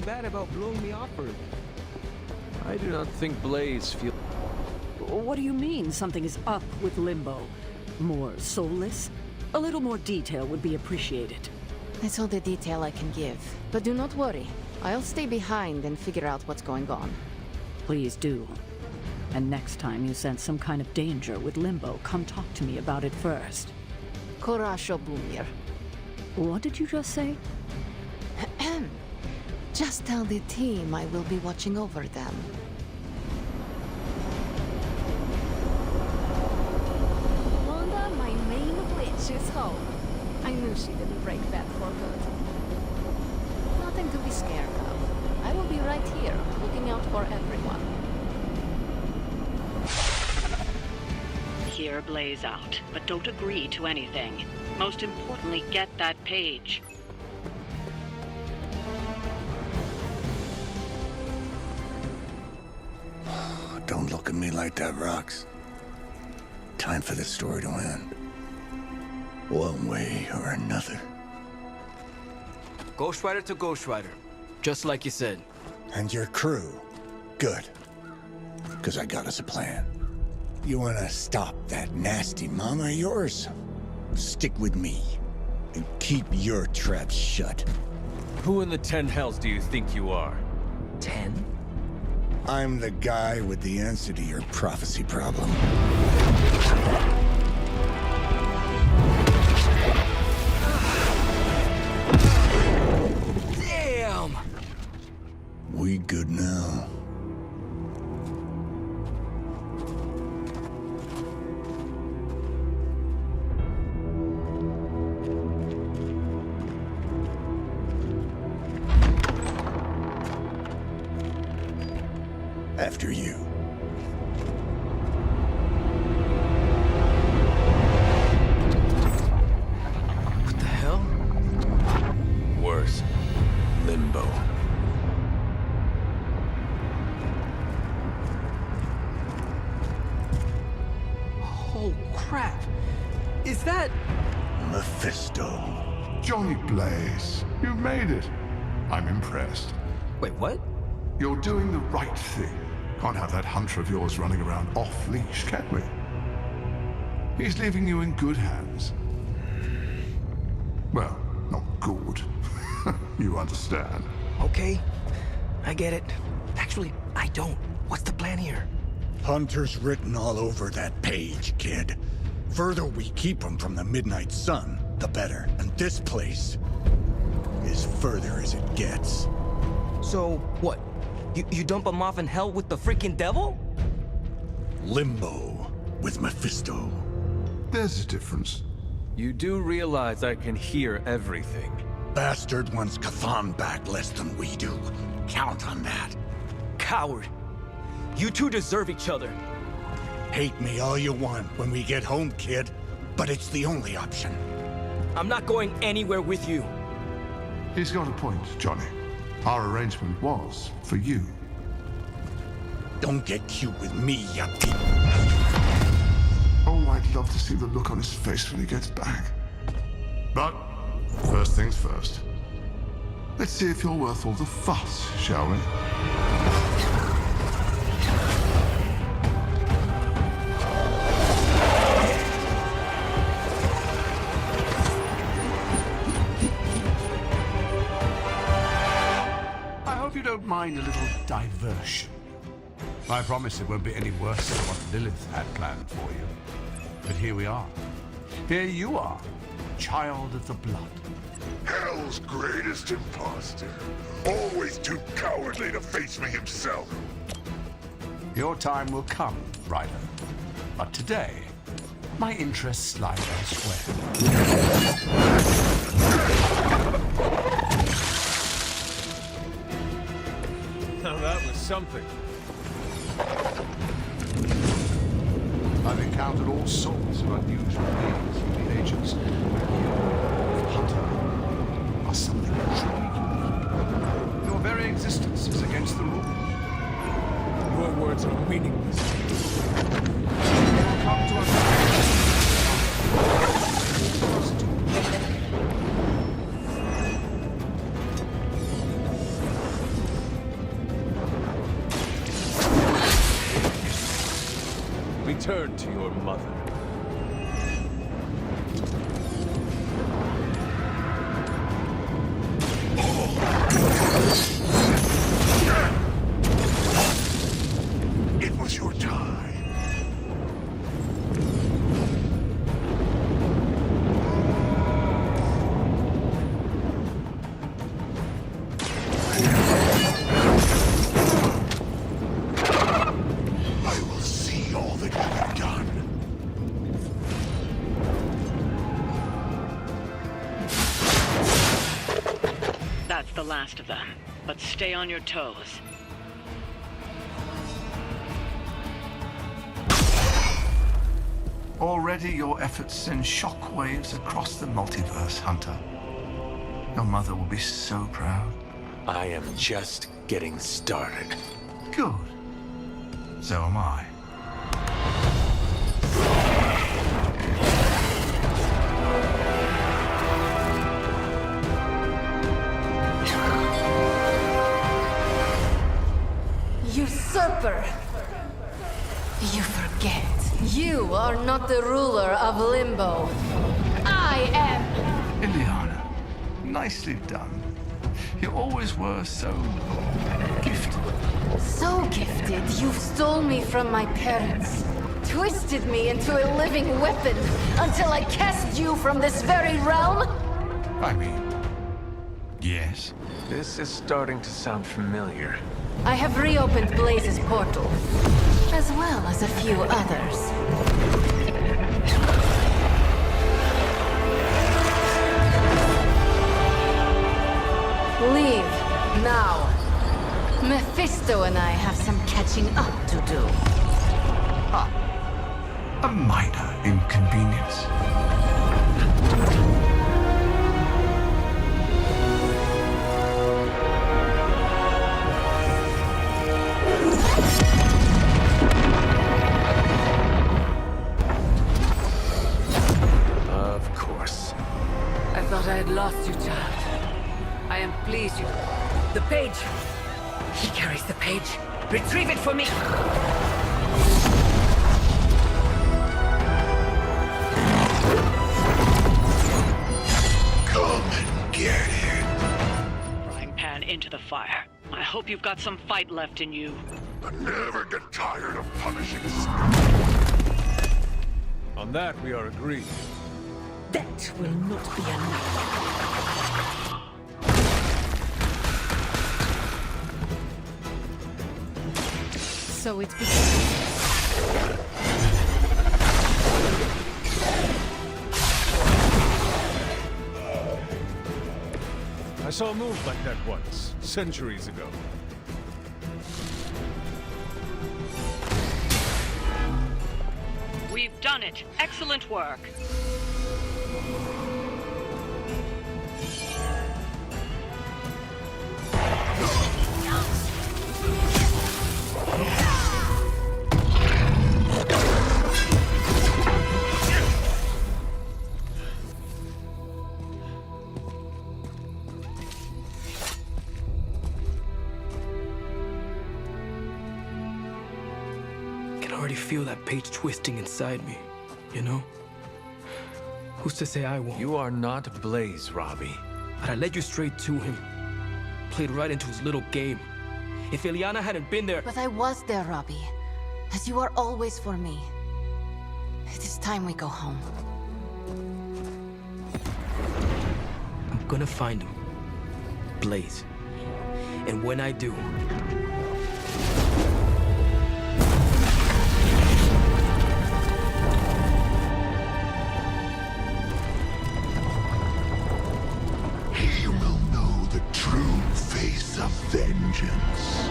Bad about blowing me off early. I do not think Blaze feel... What do you mean something is up with Limbo? More soulless? A little more detail would be appreciated. That's all the detail I can give. But do not worry. I'll stay behind and figure out what's going on. Please do. And next time you sense some kind of danger with Limbo, come talk to me about it first. Korasho Bumir. What did you just say? Just tell the team I will be watching over them. Wanda, my main witch, is home. I knew she didn't break that for good. Nothing to be scared of. I will be right here, looking out for everyone. Hear Blaze out, but don't agree to anything. Most importantly, get that page. Don't look at me like that, Rox. Time for this story to end. One way or another. Ghost Rider to Ghost Rider. Just like you said. And your crew. Good. Because I got us a plan. You want to stop that nasty mama of yours? Stick with me. And keep your traps shut. Who in the 10 hells do you think you are? 10? I'm the guy with the answer to your prophecy problem. Damn! We good now? After you. What the hell? Worse. Limbo. Oh, crap. Is that... Mephisto. Johnny Blaze, you made it. I'm impressed. Wait, what? You're doing the right thing. Can't have that hunter of yours running around off-leash, can we? He's leaving you in good hands. Well, not good. You understand. Okay, I get it. Actually, I don't. What's the plan here? Hunter's written all over that page, kid. Further we keep him from the midnight sun, the better. And this place is further as it gets. So, what? You dump him off in hell with the freaking devil? Limbo with Mephisto. There's a difference. You do realize I can hear everything. Bastard wants Cathan back less than we do. Count on that. Coward. You two deserve each other. Hate me all you want when we get home, kid. But it's the only option. I'm not going anywhere with you. He's got a point, Johnny. Our arrangement was for you. Don't get cute with me, ya Oh, I'd love to see the look on his face when he gets back. But first things first. Let's see if you're worth all the fuss, shall we? Don't mind a little diversion. I promise it won't be any worse than what Lilith had planned for you. But here we are. Here you are, child of the blood. Hell's greatest imposter. Always too cowardly to face me himself. Your time will come, Ryder. But today, my interests lie elsewhere. Now that was something. I've encountered all sorts of unusual beings in the ages. You, Hunter, are something truly unique. Your very existence is against the rules. Your words are meaningless. Come to us. Return to your mother. It was your time. That's the last of them, but stay on your toes. Already your efforts send shockwaves across the multiverse, Hunter. Your mother will be so proud. I am just getting started. Good. So am I. Usurper! You forget. You are not the ruler of Limbo. I am! Ileana, nicely done. You always were so gifted. So gifted, you've stolen me from my parents. Twisted me into a living weapon until I cast you from this very realm? I mean, yes. This is starting to sound familiar. I have reopened Blaze's portal, as well as a few others. Leave, now. Mephisto and I have some catching up to do. A minor inconvenience. Of course. I thought I had lost you, child. I am pleased you... The page! He carries the page. Retrieve it for me! Come and get it. Frying pan into the fire. I hope you've got some fight left in you. I never get tired of punishing. On that, we are agreed. That will not be enough. So it begins. I saw a move like that once, centuries ago. We've done it. Excellent work. I already feel that page twisting inside me, you know? Who's to say I won't? You are not Blaze, Robbie. But I led you straight to him. Played right into his little game. If Ileana hadn't been there... But I was there, Robbie. As you are always for me. It is time we go home. I'm gonna find him. Blaze. And when I do... He will know the true face of vengeance.